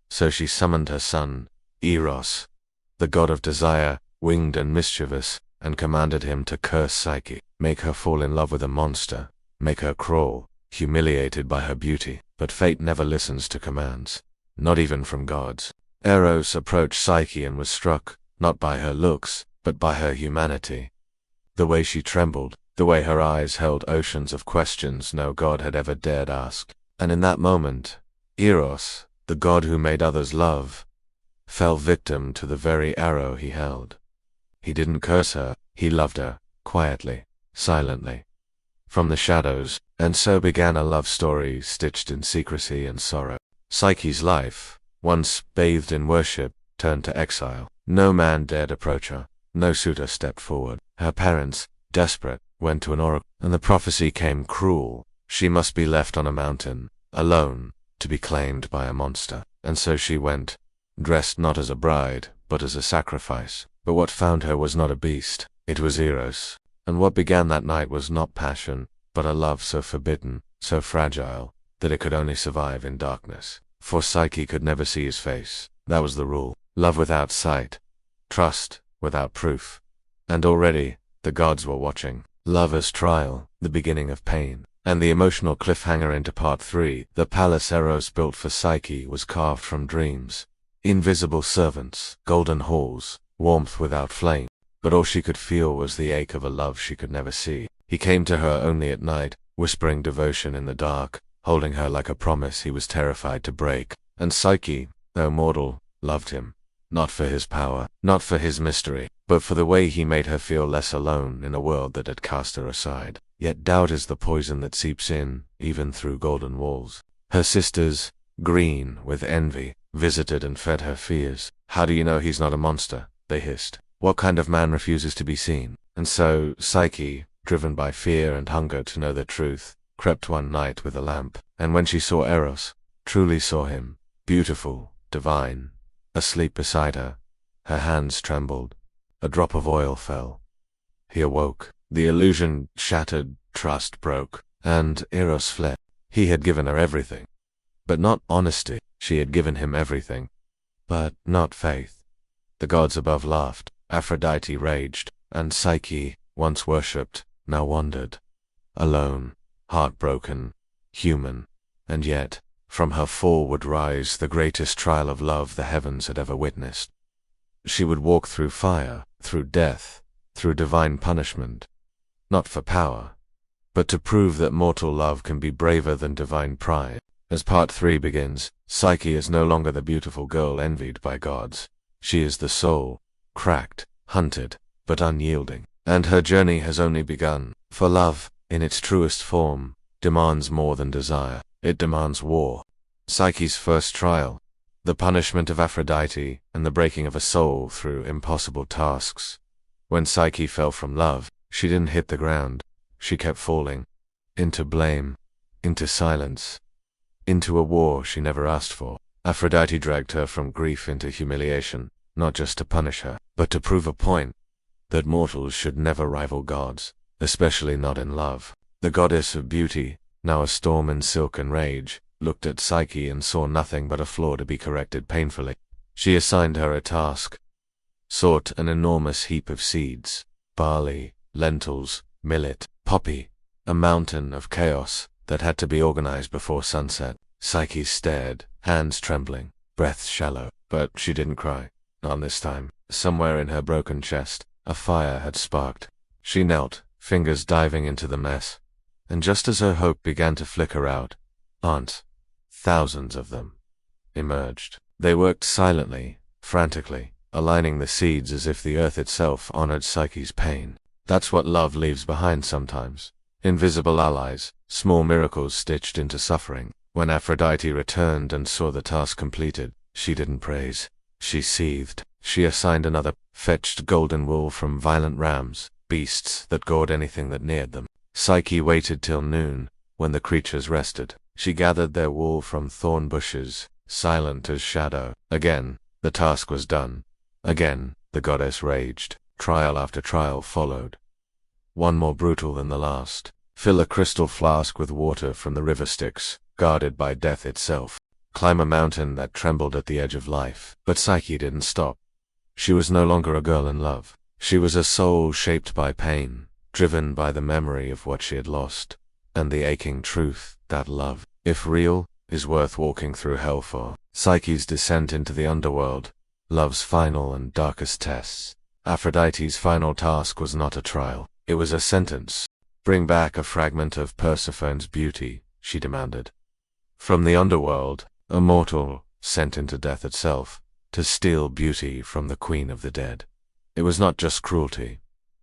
So she summoned her son, Eros, the god of desire, winged and mischievous, and commanded him to curse Psyche, make her fall in love with a monster, make her crawl, humiliated by her beauty. But fate never listens to commands, not even from gods. Eros approached Psyche and was struck, not by her looks, but by her humanity. The way she trembled, the way her eyes held oceans of questions no god had ever dared ask. And in that moment, Eros, the god who made others love, fell victim to the very arrow he held. He didn't curse her, he loved her, quietly, silently, from the shadows, and so began a love story stitched in secrecy and sorrow. Psyche's life, once bathed in worship, turned to exile. No man dared approach her. No suitor stepped forward. Her parents, desperate, went to an oracle, and the prophecy came cruel. She must be left on a mountain, alone, to be claimed by a monster. And so she went, dressed not as a bride, but as a sacrifice. But what found her was not a beast, it was Eros. And what began that night was not passion, but a love so forbidden, so fragile, that it could only survive in darkness. For Psyche could never see his face. That was the rule. Love without sight. Trust without proof. And already, the gods were watching. Love as trial, the beginning of pain. And the emotional cliffhanger into part 3, the palace Eros built for Psyche was carved from dreams. Invisible servants, golden halls, warmth without flame. But all she could feel was the ache of a love she could never see. He came to her only at night, whispering devotion in the dark, holding her like a promise he was terrified to break. And Psyche, though mortal, loved him. Not for his power, not for his mystery, but for the way he made her feel less alone in a world that had cast her aside. Yet doubt is the poison that seeps in, even through golden walls. Her sisters, green with envy, visited and fed her fears. How do you know he's not a monster? They hissed. What kind of man refuses to be seen? And so, Psyche, driven by fear and hunger to know the truth, crept one night with a lamp. And when she saw Eros, truly saw him, beautiful, divine, asleep beside her, her hands trembled. A drop of oil fell. He awoke. The illusion shattered, trust broke, and Eros fled. He had given her everything. But not honesty. She had given him everything. But not faith. The gods above laughed. Aphrodite raged, and Psyche, once worshipped, now wandered. Alone, heartbroken, human. And yet, from her fall would rise the greatest trial of love the heavens had ever witnessed. She would walk through fire, through death, through divine punishment. Not for power, but to prove that mortal love can be braver than divine pride. As part 3 begins, Psyche is no longer the beautiful girl envied by gods. She is the soul, cracked, hunted, but unyielding. And her journey has only begun. For love, in its truest form, demands more than desire. It demands war. Psyche's first trial, the punishment of Aphrodite, and the breaking of a soul through impossible tasks. When Psyche fell from love, she didn't hit the ground. She kept falling. Into blame. Into silence. Into a war she never asked for. Aphrodite dragged her from grief into humiliation, not just to punish her, but to prove a point. That mortals should never rival gods, especially not in love. The goddess of beauty, now a storm in silk and rage, looked at Psyche and saw nothing but a flaw to be corrected painfully. She assigned her a task. Sought an enormous heap of seeds, barley, lentils, millet, poppy, a mountain of chaos that had to be organized before sunset. Psyche stared, hands trembling, breath shallow, but she didn't cry. Not this time. Somewhere in her broken chest, a fire had sparked. She knelt, fingers diving into the mess. And just as her hope began to flicker out, ants, thousands of them, emerged. They worked silently, frantically, aligning the seeds as if the earth itself honored Psyche's pain. That's what love leaves behind sometimes. Invisible allies, small miracles stitched into suffering. When Aphrodite returned and saw the task completed, she didn't praise. She seethed. She assigned another, fetched golden wool from violent rams, beasts that gored anything that neared them. Psyche waited till noon, when the creatures rested. She gathered their wool from thorn bushes, silent as shadow. Again, the task was done. Again, the goddess raged. Trial after trial followed. One more brutal than the last. Fill a crystal flask with water from the river Styx, guarded by death itself. Climb a mountain that trembled at the edge of life. But Psyche didn't stop. She was no longer a girl in love. She was a soul shaped by pain, driven by the memory of what she had lost, and the aching truth that love, if real, is worth walking through hell for. Psyche's descent into the underworld, love's final and darkest tests. Aphrodite's final task was not a trial. It was a sentence. Bring back a fragment of Persephone's beauty, she demanded. From the underworld, a mortal, sent into death itself, to steal beauty from the queen of the dead. It was not just cruelty.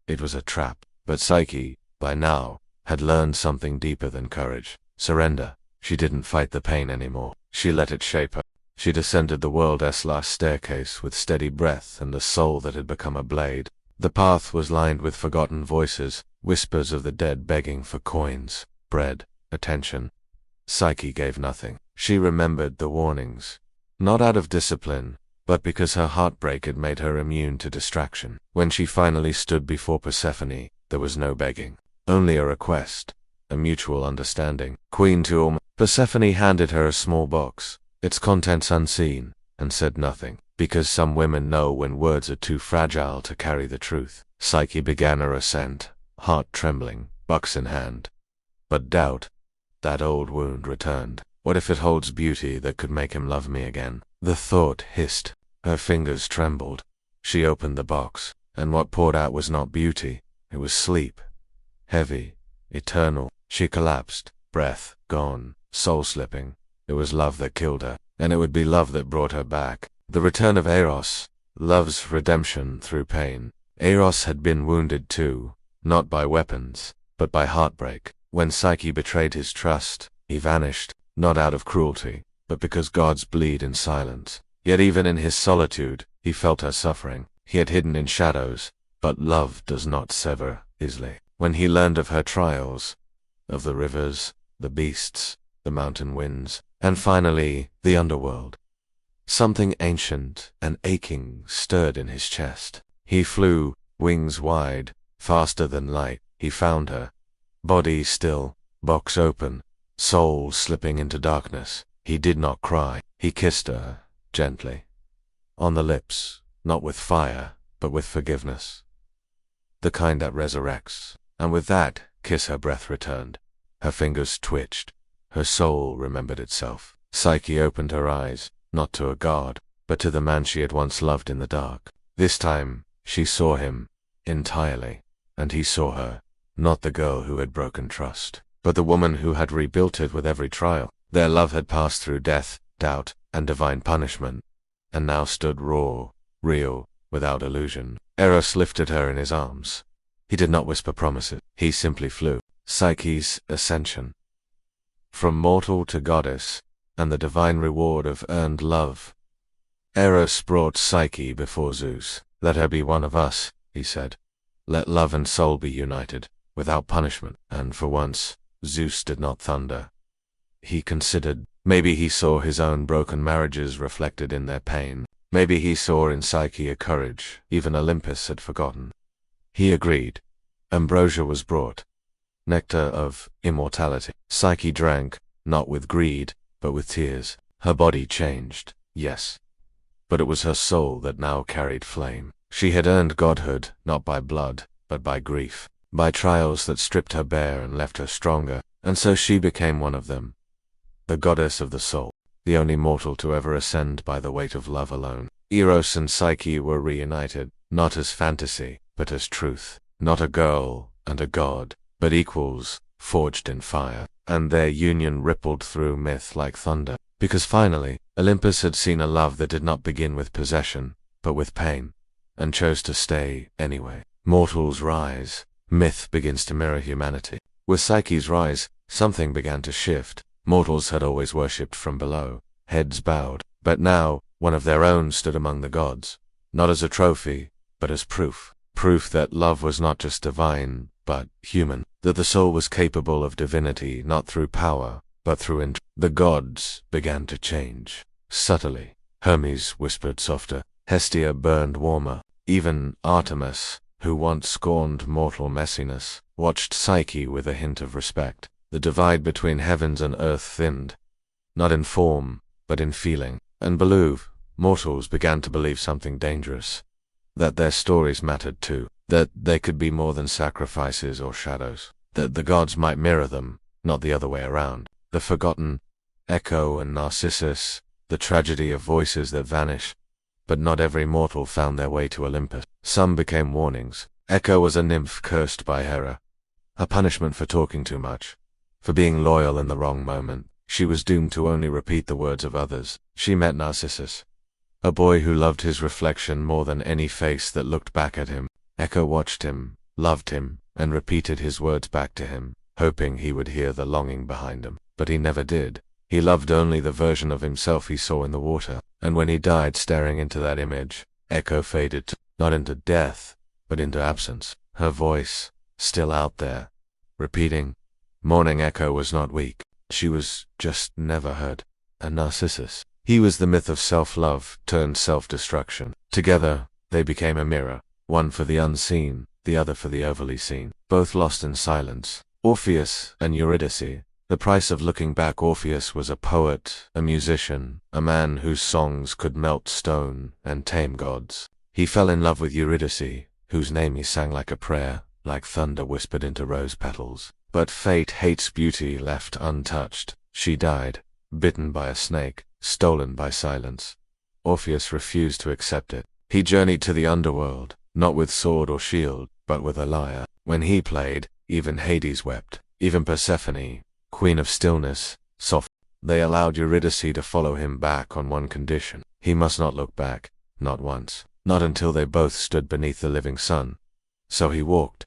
It was a trap. But Psyche, by now, had learned something deeper than courage. Surrender. She didn't fight the pain anymore. She let it shape her. She descended the world's last staircase with steady breath and a soul that had become a blade. The path was lined with forgotten voices, whispers of the dead begging for coins, bread, attention. Psyche gave nothing. She remembered the warnings. Not out of discipline, but because her heartbreak had made her immune to distraction. When she finally stood before Persephone, there was no begging. Only a request, a mutual understanding. Queen to Persephone handed her a small box, its contents unseen, and said nothing, because some women know when words are too fragile to carry the truth. Psyche began her ascent, heart trembling, box in hand. But doubt, that old wound, returned. What if it holds beauty that could make him love me again? The thought hissed. Her fingers trembled. She opened the box, and what poured out was not beauty, it was sleep. Heavy, eternal. She collapsed, breath gone, soul slipping. It was love that killed her, and it would be love that brought her back. The return of Eros, love's redemption through pain. Eros had been wounded too, not by weapons, but by heartbreak. When Psyche betrayed his trust, he vanished, not out of cruelty, but because gods bleed in silence. Yet even in his solitude, he felt her suffering. He had hidden in shadows, but love does not sever easily. When he learned of her trials, of the rivers, the beasts, the mountain winds, and finally, the underworld, something ancient and aching stirred in his chest. He flew, wings wide, faster than light. He found her, body still, box open, soul slipping into darkness. He did not cry. He kissed her, gently, on the lips, not with fire, but with forgiveness, the kind that resurrects. And with that kiss her breath returned. Her fingers twitched. Her soul remembered itself. Psyche opened her eyes, not to a god, but to the man she had once loved in the dark. This time, she saw him, entirely, and he saw her, not the girl who had broken trust, but the woman who had rebuilt it with every trial. Their love had passed through death, doubt, and divine punishment, and now stood raw, real, without illusion. Eros lifted her in his arms. He did not whisper promises. He simply flew. Psyche's ascension. From mortal to goddess, and the divine reward of earned love. Eros brought Psyche before Zeus. Let her be one of us, he said. Let love and soul be united, without punishment. And for once, Zeus did not thunder. He considered. Maybe he saw his own broken marriages reflected in their pain. Maybe he saw in Psyche a courage even Olympus had forgotten. He agreed. Ambrosia was brought. Nectar of immortality. Psyche drank, not with greed, but with tears. Her body changed, yes. But it was her soul that now carried flame. She had earned godhood, not by blood, but by grief. By trials that stripped her bare and left her stronger, and so she became one of them. The goddess of the soul, the only mortal to ever ascend by the weight of love alone. Eros and Psyche were reunited, not as fantasy, but as truth. Not a girl and a god, but equals, forged in fire. And their union rippled through myth like thunder, because finally, Olympus had seen a love that did not begin with possession, but with pain, and chose to stay anyway. Mortals rise. Myth begins to mirror humanity. With Psyche's rise, something began to shift. Mortals had always worshipped from below, heads bowed, but now, one of their own stood among the gods, not as a trophy, but as proof. Proof that love was not just divine, but human, that the soul was capable of divinity not through power, but through The gods began to change, subtly. Hermes whispered softer, Hestia burned warmer. Even Artemis, who once scorned mortal messiness, watched Psyche with a hint of respect. The divide between heavens and earth thinned, not in form, but in feeling. And below, mortals began to believe something dangerous. That their stories mattered too. That they could be more than sacrifices or shadows. That the gods might mirror them, not the other way around. The forgotten, Echo and Narcissus, the tragedy of voices that vanish. But not every mortal found their way to Olympus. Some became warnings. Echo was a nymph cursed by Hera. A punishment for talking too much. For being loyal in the wrong moment. She was doomed to only repeat the words of others. She met Narcissus, a boy who loved his reflection more than any face that looked back at him. Echo watched him, loved him, and repeated his words back to him, hoping he would hear the longing behind them. But he never did. He loved only the version of himself he saw in the water, and when he died staring into that image, Echo faded not into death, but into absence. Her voice, still out there, repeating. Morning Echo was not weak. She was just never heard. And Narcissus. He was the myth of self-love turned self-destruction. Together, they became a mirror, one for the unseen, the other for the overly seen, both lost in silence. Orpheus and Eurydice. The price of looking back. Orpheus was a poet, a musician, a man whose songs could melt stone and tame gods. He fell in love with Eurydice, whose name he sang like a prayer, like thunder whispered into rose petals. But fate hates beauty left untouched. She died, bitten by a snake, stolen by silence. Orpheus refused to accept it. He journeyed to the underworld, not with sword or shield, but with a lyre. When he played, even Hades wept, even Persephone, queen of stillness, soft. They allowed Eurydice to follow him back on one condition. He must not look back, not once, not until they both stood beneath the living sun. So he walked,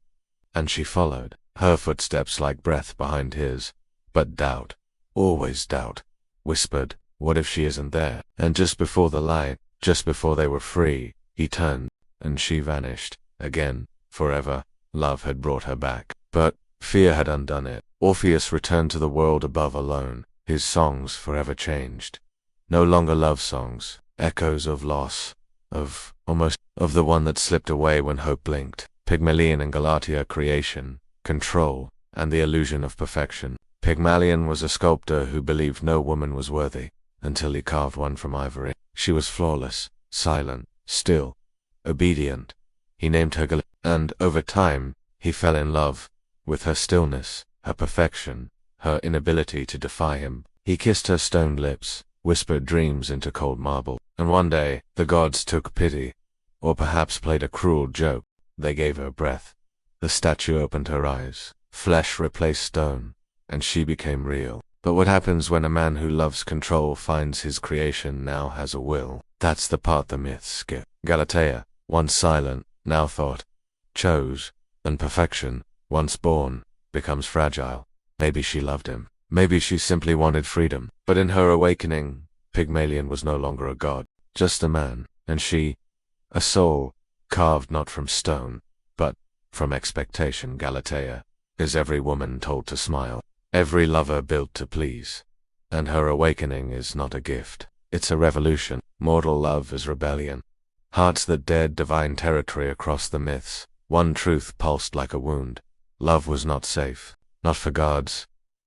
and she followed, her footsteps like breath behind his. But doubt, always doubt, whispered, what if she isn't there? And just before the light, just before they were free, he turned, and she vanished, again, forever. Love had brought her back, but fear had undone it. Orpheus returned to the world above alone, his songs forever changed. No longer love songs, echoes of loss, of the one that slipped away when hope blinked. Pygmalion and Galatea creation, control, and the illusion of perfection. Pygmalion was a sculptor who believed no woman was worthy, until he carved one from ivory. She was flawless, silent, still, obedient. He named her Galatea, and over time, he fell in love with her stillness, her perfection, her inability to defy him. He kissed her stoned lips, whispered dreams into cold marble, and one day, the gods took pity, or perhaps played a cruel joke. They gave her breath. The statue opened her eyes, flesh replaced stone, and she became real. But what happens when a man who loves control finds his creation now has a will? That's the part the myths skip. Galatea, once silent, now thought, chose, and perfection, once born, becomes fragile. Maybe she loved him. Maybe she simply wanted freedom. But in her awakening, Pygmalion was no longer a god, just a man, and she, a soul, carved not from stone, but from expectation. Galatea is every woman told to smile, every lover built to please. And her awakening is not a gift, it's a revolution. Mortal love is rebellion. Hearts that dared divine territory across the myths. One truth pulsed like a wound. Love was not safe, not for gods,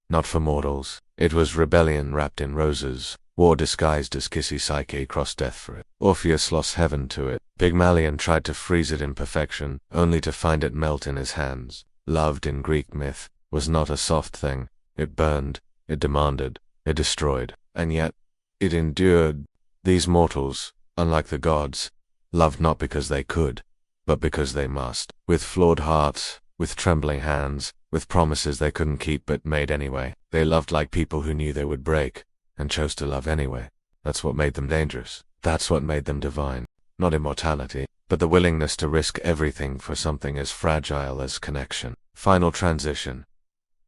not for mortals. It was rebellion wrapped in roses, war disguised as kissy. Psyche crossed death for it. Orpheus lost heaven to it. Pygmalion tried to freeze it in perfection, only to find it melt in his hands. Loved in Greek myth was not a soft thing. It burned, it demanded, it destroyed, and yet it endured. These mortals, unlike the gods, loved not because they could, but because they must. With flawed hearts, with trembling hands, with promises they couldn't keep but made anyway. They loved like people who knew they would break, and chose to love anyway. That's what made them dangerous. That's what made them divine. Not immortality, but the willingness to risk everything for something as fragile as connection. Final transition.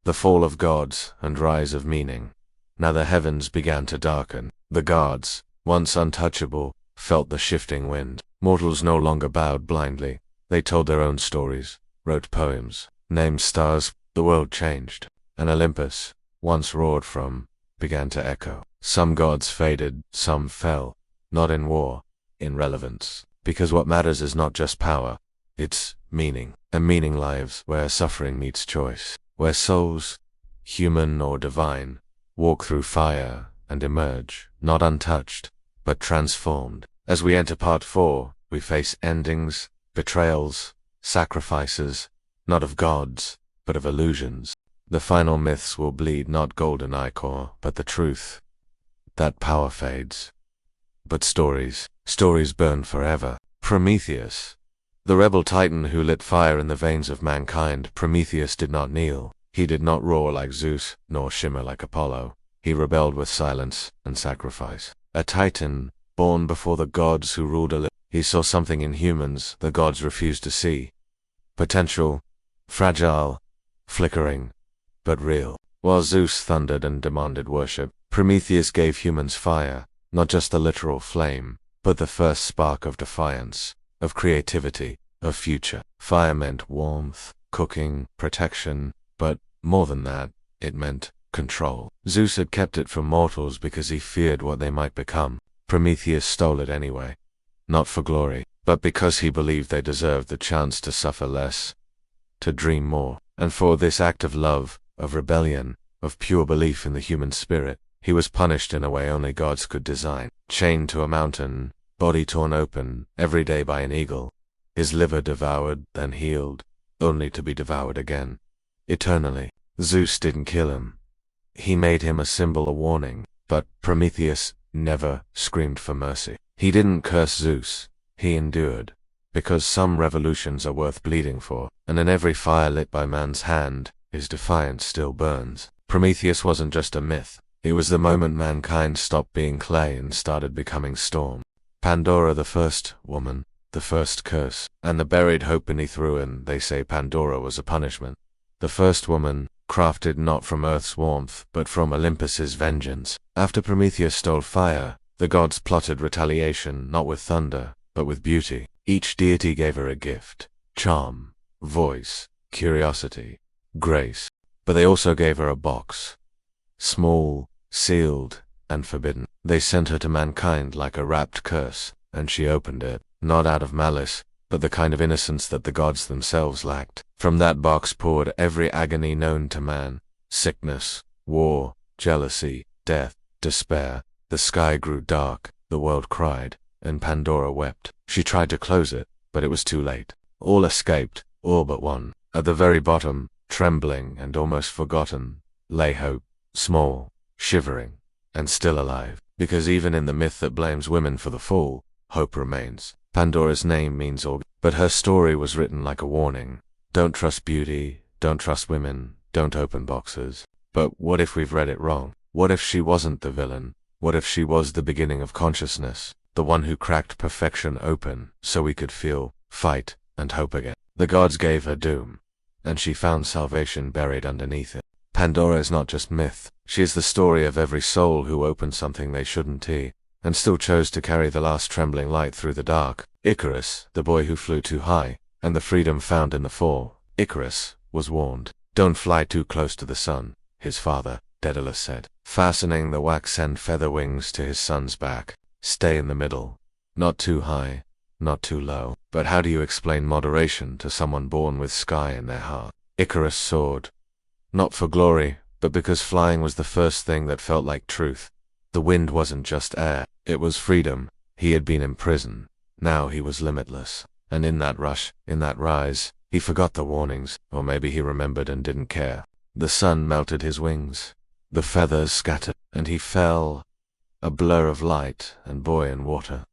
The fall of gods and rise of meaning. Now the heavens began to darken. The gods, once untouchable, felt the shifting wind. Mortals no longer bowed blindly. They told their own stories, wrote poems, named stars. The world changed, and Olympus, once roared from, began to echo. Some gods faded, some fell, not in war, in relevance. Because what matters is not just power, it's meaning. And meaning lives where suffering meets choice, where souls, human or divine, walk through fire and emerge, not untouched, but transformed. As we enter part 4, we face endings, betrayals, sacrifices, not of gods, but of illusions. The final myths will bleed not golden ichor, but the truth. That power fades. But stories burn forever. Prometheus, the rebel titan who lit fire in the veins of mankind. Prometheus did not kneel. He did not roar like Zeus, nor shimmer like Apollo. He rebelled with silence and sacrifice. A titan, born before the gods who ruled Olympus. He saw something in humans the gods refused to see. Potential, fragile, flickering, but real. While Zeus thundered and demanded worship, Prometheus gave humans fire, not just the literal flame, but the first spark of defiance, of creativity, of future. Fire meant warmth, cooking, protection, but more than that, it meant control. Zeus had kept it from mortals because he feared what they might become. Prometheus stole it anyway. Not for glory, but because he believed they deserved the chance to suffer less, to dream more. And for this act of love, of rebellion, of pure belief in the human spirit, he was punished in a way only gods could design. Chained to a mountain, body torn open, every day by an eagle, his liver devoured, then healed, only to be devoured again. Eternally. Zeus didn't kill him. He made him a symbol, a warning, but Prometheus never screamed for mercy. He didn't curse Zeus. He endured. Because some revolutions are worth bleeding for, and in every fire lit by man's hand, his defiance still burns. Prometheus wasn't just a myth. It was the moment mankind stopped being clay and started becoming storm. Pandora, the first woman, the first curse, and the buried hope beneath ruin. They say Pandora was a punishment. The first woman, crafted not from Earth's warmth, but from Olympus's vengeance. After Prometheus stole fire, the gods plotted retaliation, not with thunder, but with beauty. Each deity gave her a gift: charm, voice, curiosity, grace. But they also gave her a box. Small, sealed, and forbidden. They sent her to mankind like a wrapped curse, and she opened it, not out of malice, but the kind of innocence that the gods themselves lacked. From that box poured every agony known to man: sickness, war, jealousy, death, despair. The sky grew dark, the world cried, and Pandora wept. She tried to close it, but it was too late. All escaped, all but one. At the very bottom, trembling and almost forgotten, lay Hope, small, shivering, and still alive. Because even in the myth that blames women for the fall, hope remains. Pandora's name means all, but her story was written like a warning. Don't trust beauty, don't trust women, don't open boxes. But what if we've read it wrong? What if she wasn't the villain? What if she was the beginning of consciousness? The one who cracked perfection open so we could feel, fight, and hope again. The gods gave her doom, and she found salvation buried underneath it. Pandora is not just myth. She is the story of every soul who opened something they shouldn't, and still chose to carry the last trembling light through the dark. Icarus, the boy who flew too high, and the freedom found in the fall. Icarus was warned. Don't fly too close to the sun, his father, Daedalus, said, fastening the wax and feather wings to his son's back. Stay in the middle. Not too high, not too low. But how do you explain moderation to someone born with sky in their heart? Icarus soared. Not for glory, but because flying was the first thing that felt like truth. The wind wasn't just air, it was freedom. He had been in prison. Now he was limitless. And in that rush, in that rise, he forgot the warnings, or maybe he remembered and didn't care. The sun melted his wings. The feathers scattered, and he fell, a blur of light and buoyant water.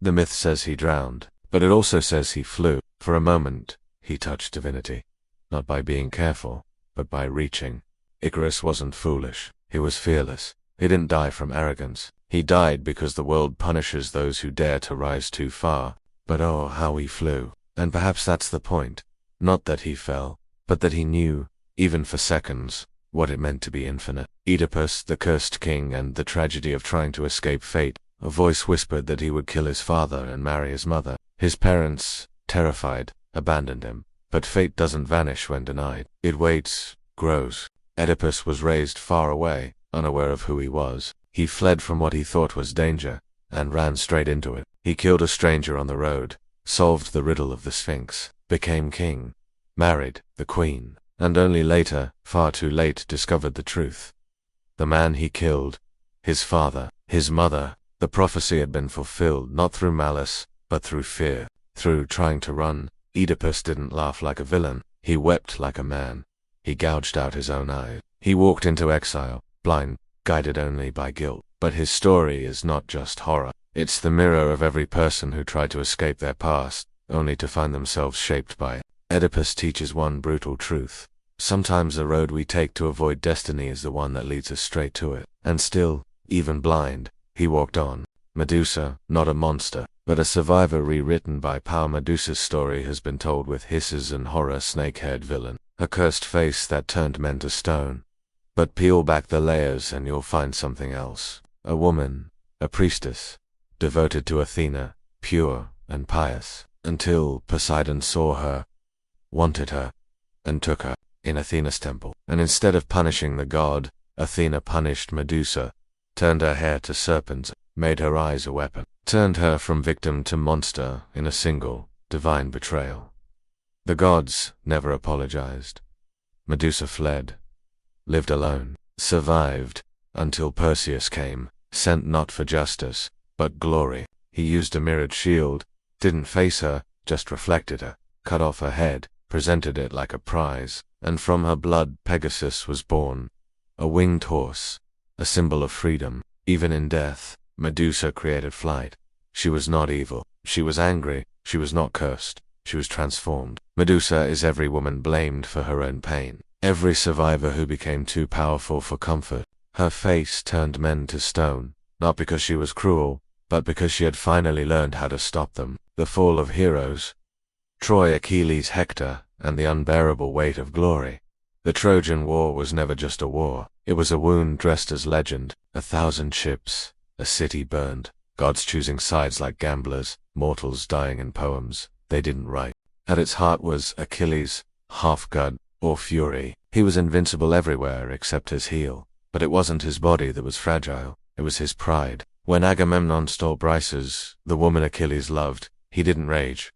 The myth says he drowned, but it also says he flew. For a moment, he touched divinity. Not by being careful, but by reaching. Icarus wasn't foolish. He was fearless. He didn't die from arrogance. He died because the world punishes those who dare to rise too far. But oh, how he flew. And perhaps that's the point. Not that he fell, but that he knew, even for seconds, what it meant to be infinite. Oedipus, the cursed king, and the tragedy of trying to escape fate. A voice whispered that he would kill his father and marry his mother. His parents, terrified, abandoned him. But fate doesn't vanish when denied. It waits, grows. Oedipus was raised far away, unaware of who he was. He fled from what he thought was danger, and ran straight into it. He killed a stranger on the road, solved the riddle of the Sphinx, became king, married the queen, and only later, far too late, discovered the truth. The man he killed, his father, his mother, the prophecy had been fulfilled, not through malice, but through fear. Through trying to run, Oedipus didn't laugh like a villain. He wept like a man. He gouged out his own eyes. He walked into exile, blind, guided only by guilt. But his story is not just horror. It's the mirror of every person who tried to escape their past, only to find themselves shaped by it. Oedipus teaches one brutal truth. Sometimes the road we take to avoid destiny is the one that leads us straight to it. And still, even blind, he walked on. Medusa, not a monster, but a survivor rewritten by power. Medusa's story has been told with hisses and horror. Snake-haired villain. A cursed face that turned men to stone. But peel back the layers and you'll find something else. A woman, a priestess, devoted to Athena, pure and pious, until Poseidon saw her, wanted her, and took her, in Athena's temple. And instead of punishing the god, Athena punished Medusa, turned her hair to serpents, made her eyes a weapon, turned her from victim to monster in a single, divine betrayal. The gods never apologized. Medusa fled, lived alone, survived, until Perseus came, sent not for justice, but glory. He used a mirrored shield, didn't face her, just reflected her, cut off her head, presented it like a prize, and from her blood Pegasus was born, a winged horse, a symbol of freedom. Even in death, Medusa created flight. She was not evil, she was angry, she was not cursed, she was transformed. Medusa is every woman blamed for her own pain, every survivor who became too powerful for comfort. Her face turned men to stone, not because she was cruel, but because she had finally learned how to stop them. The fall of heroes. Troy, Achilles, Hector, and the unbearable weight of glory. The Trojan War was never just a war, it was a wound dressed as legend, 1,000 ships, a city burned, gods choosing sides like gamblers, mortals dying in poems they didn't write. At its heart was Achilles, half god, or fury. He was invincible everywhere except his heel, but it wasn't his body that was fragile, it was his pride. When Agamemnon stole Briseis, the woman Achilles loved, he didn't rage.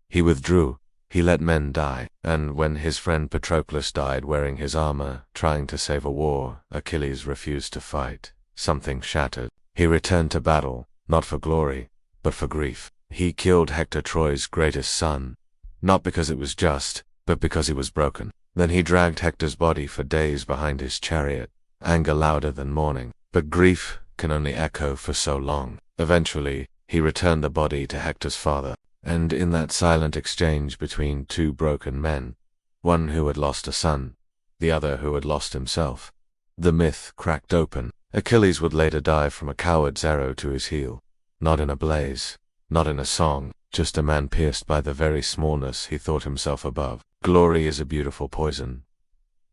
He withdrew. He let men die, and when his friend Patroclus died wearing his armor, trying to save a war, Achilles refused to fight. Something shattered. He returned to battle, not for glory, but for grief. He killed Hector, Troy's greatest son, not because it was just, but because he was broken. Then he dragged Hector's body for days behind his chariot, anger louder than mourning. But grief can only echo for so long. Eventually, he returned the body to Hector's father. And in that silent exchange between two broken men, one who had lost a son, the other who had lost himself, the myth cracked open. Achilles would later die from a coward's arrow to his heel. Not in a blaze, not in a song, just a man pierced by the very smallness he thought himself above. Glory is a beautiful poison.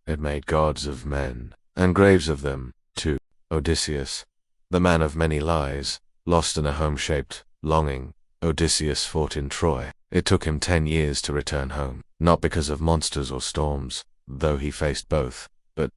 It made gods of men, and graves of them, too. Odysseus, the man of many lies, lost in a home-shaped longing. Odysseus fought in Troy. It took him 10 years to return home, not because of monsters or storms, though he faced both, but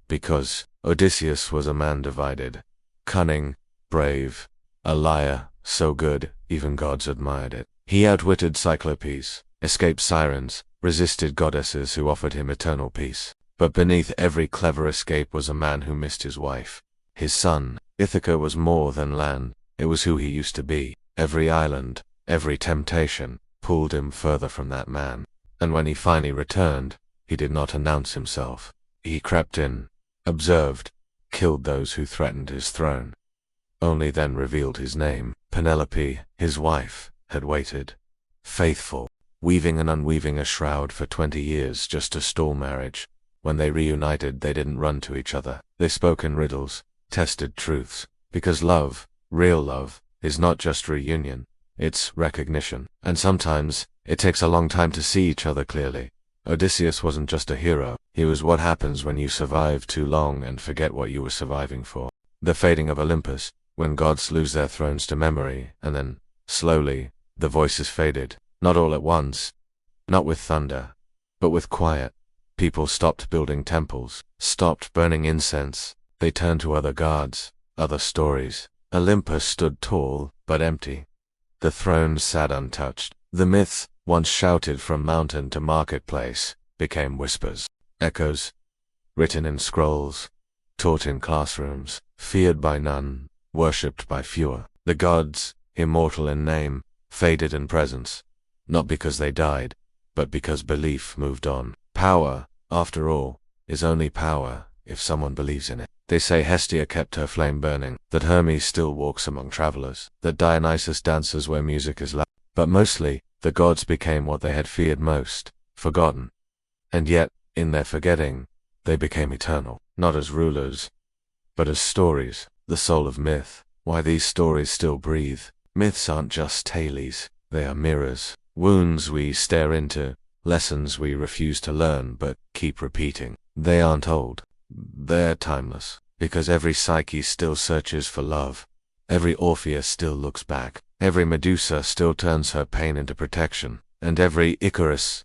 because Odysseus was a man divided, cunning, brave, a liar, so good, even gods admired it. He outwitted Cyclopes, escaped sirens, resisted goddesses who offered him eternal peace. But beneath every clever escape was a man who missed his wife, his son. Ithaca was more than land, it was who he used to be. Every island, every temptation, pulled him further from that man. And when he finally returned, he did not announce himself. He crept in, observed, killed those who threatened his throne. Only then revealed his name. Penelope, his wife, had waited, faithful, weaving and unweaving a shroud for 20 years just to stall marriage. When they reunited, they didn't run to each other. They spoke in riddles, tested truths, because love, real love, is not just reunion, it's recognition. And sometimes, it takes a long time to see each other clearly. Odysseus wasn't just a hero, he was what happens when you survive too long and forget what you were surviving for. The fading of Olympus, when gods lose their thrones to memory, and then, slowly, the voices faded. Not all at once, not with thunder, but with quiet. People stopped building temples, stopped burning incense, they turned to other gods, other stories. Olympus stood tall, but empty. The throne sat untouched. The myths, once shouted from mountain to marketplace, became whispers, echoes, written in scrolls, taught in classrooms, feared by none, worshipped by fewer. The gods, immortal in name, faded in presence, not because they died, but because belief moved on. Power, after all, is only power if someone believes in it. They say Hestia kept her flame burning, that Hermes still walks among travelers, that Dionysus dances where music is loud. But mostly, the gods became what they had feared most, forgotten. And yet, in their forgetting, they became eternal, not as rulers, but as stories, the soul of myth. Why these stories still breathe. Myths aren't just tales, they are mirrors, wounds we stare into, lessons we refuse to learn but keep repeating. They aren't old, They're timeless, because every Psyche still searches for love. Every Orpheus still looks back. Every Medusa still turns her pain into protection. And every Icarus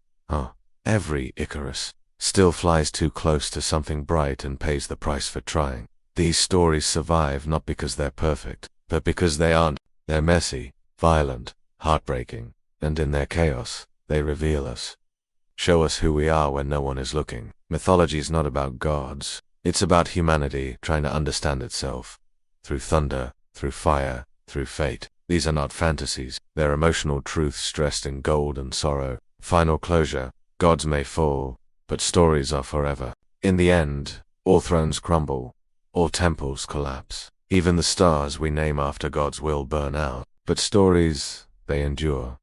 still flies too close to something bright and pays the price for trying. These stories survive not because they're perfect, but because they aren't. They're messy, violent, heartbreaking, and in their chaos, they reveal us. Show us who we are when no one is looking. Mythology's not about gods. It's about humanity trying to understand itself. Through thunder, through fire, through fate. These are not fantasies. They're emotional truths dressed in gold and sorrow. Final closure. Gods may fall, but stories are forever. In the end, all thrones crumble. All temples collapse. Even the stars we name after gods will burn out. But stories, they endure.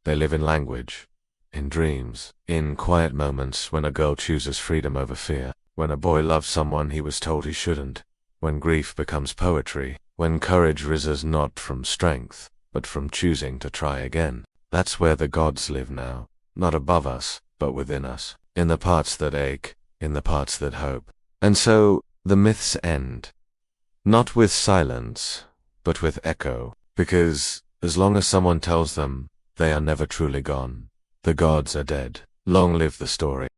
They live in language, in dreams, in quiet moments when a girl chooses freedom over fear, when a boy loves someone he was told he shouldn't, when grief becomes poetry, when courage rises not from strength, but from choosing to try again. That's where the gods live now, not above us, but within us, in the parts that ache, in the parts that hope. And so, the myths end. Not with silence, but with echo, because, as long as someone tells them, they are never truly gone. The gods are dead. Long live the story.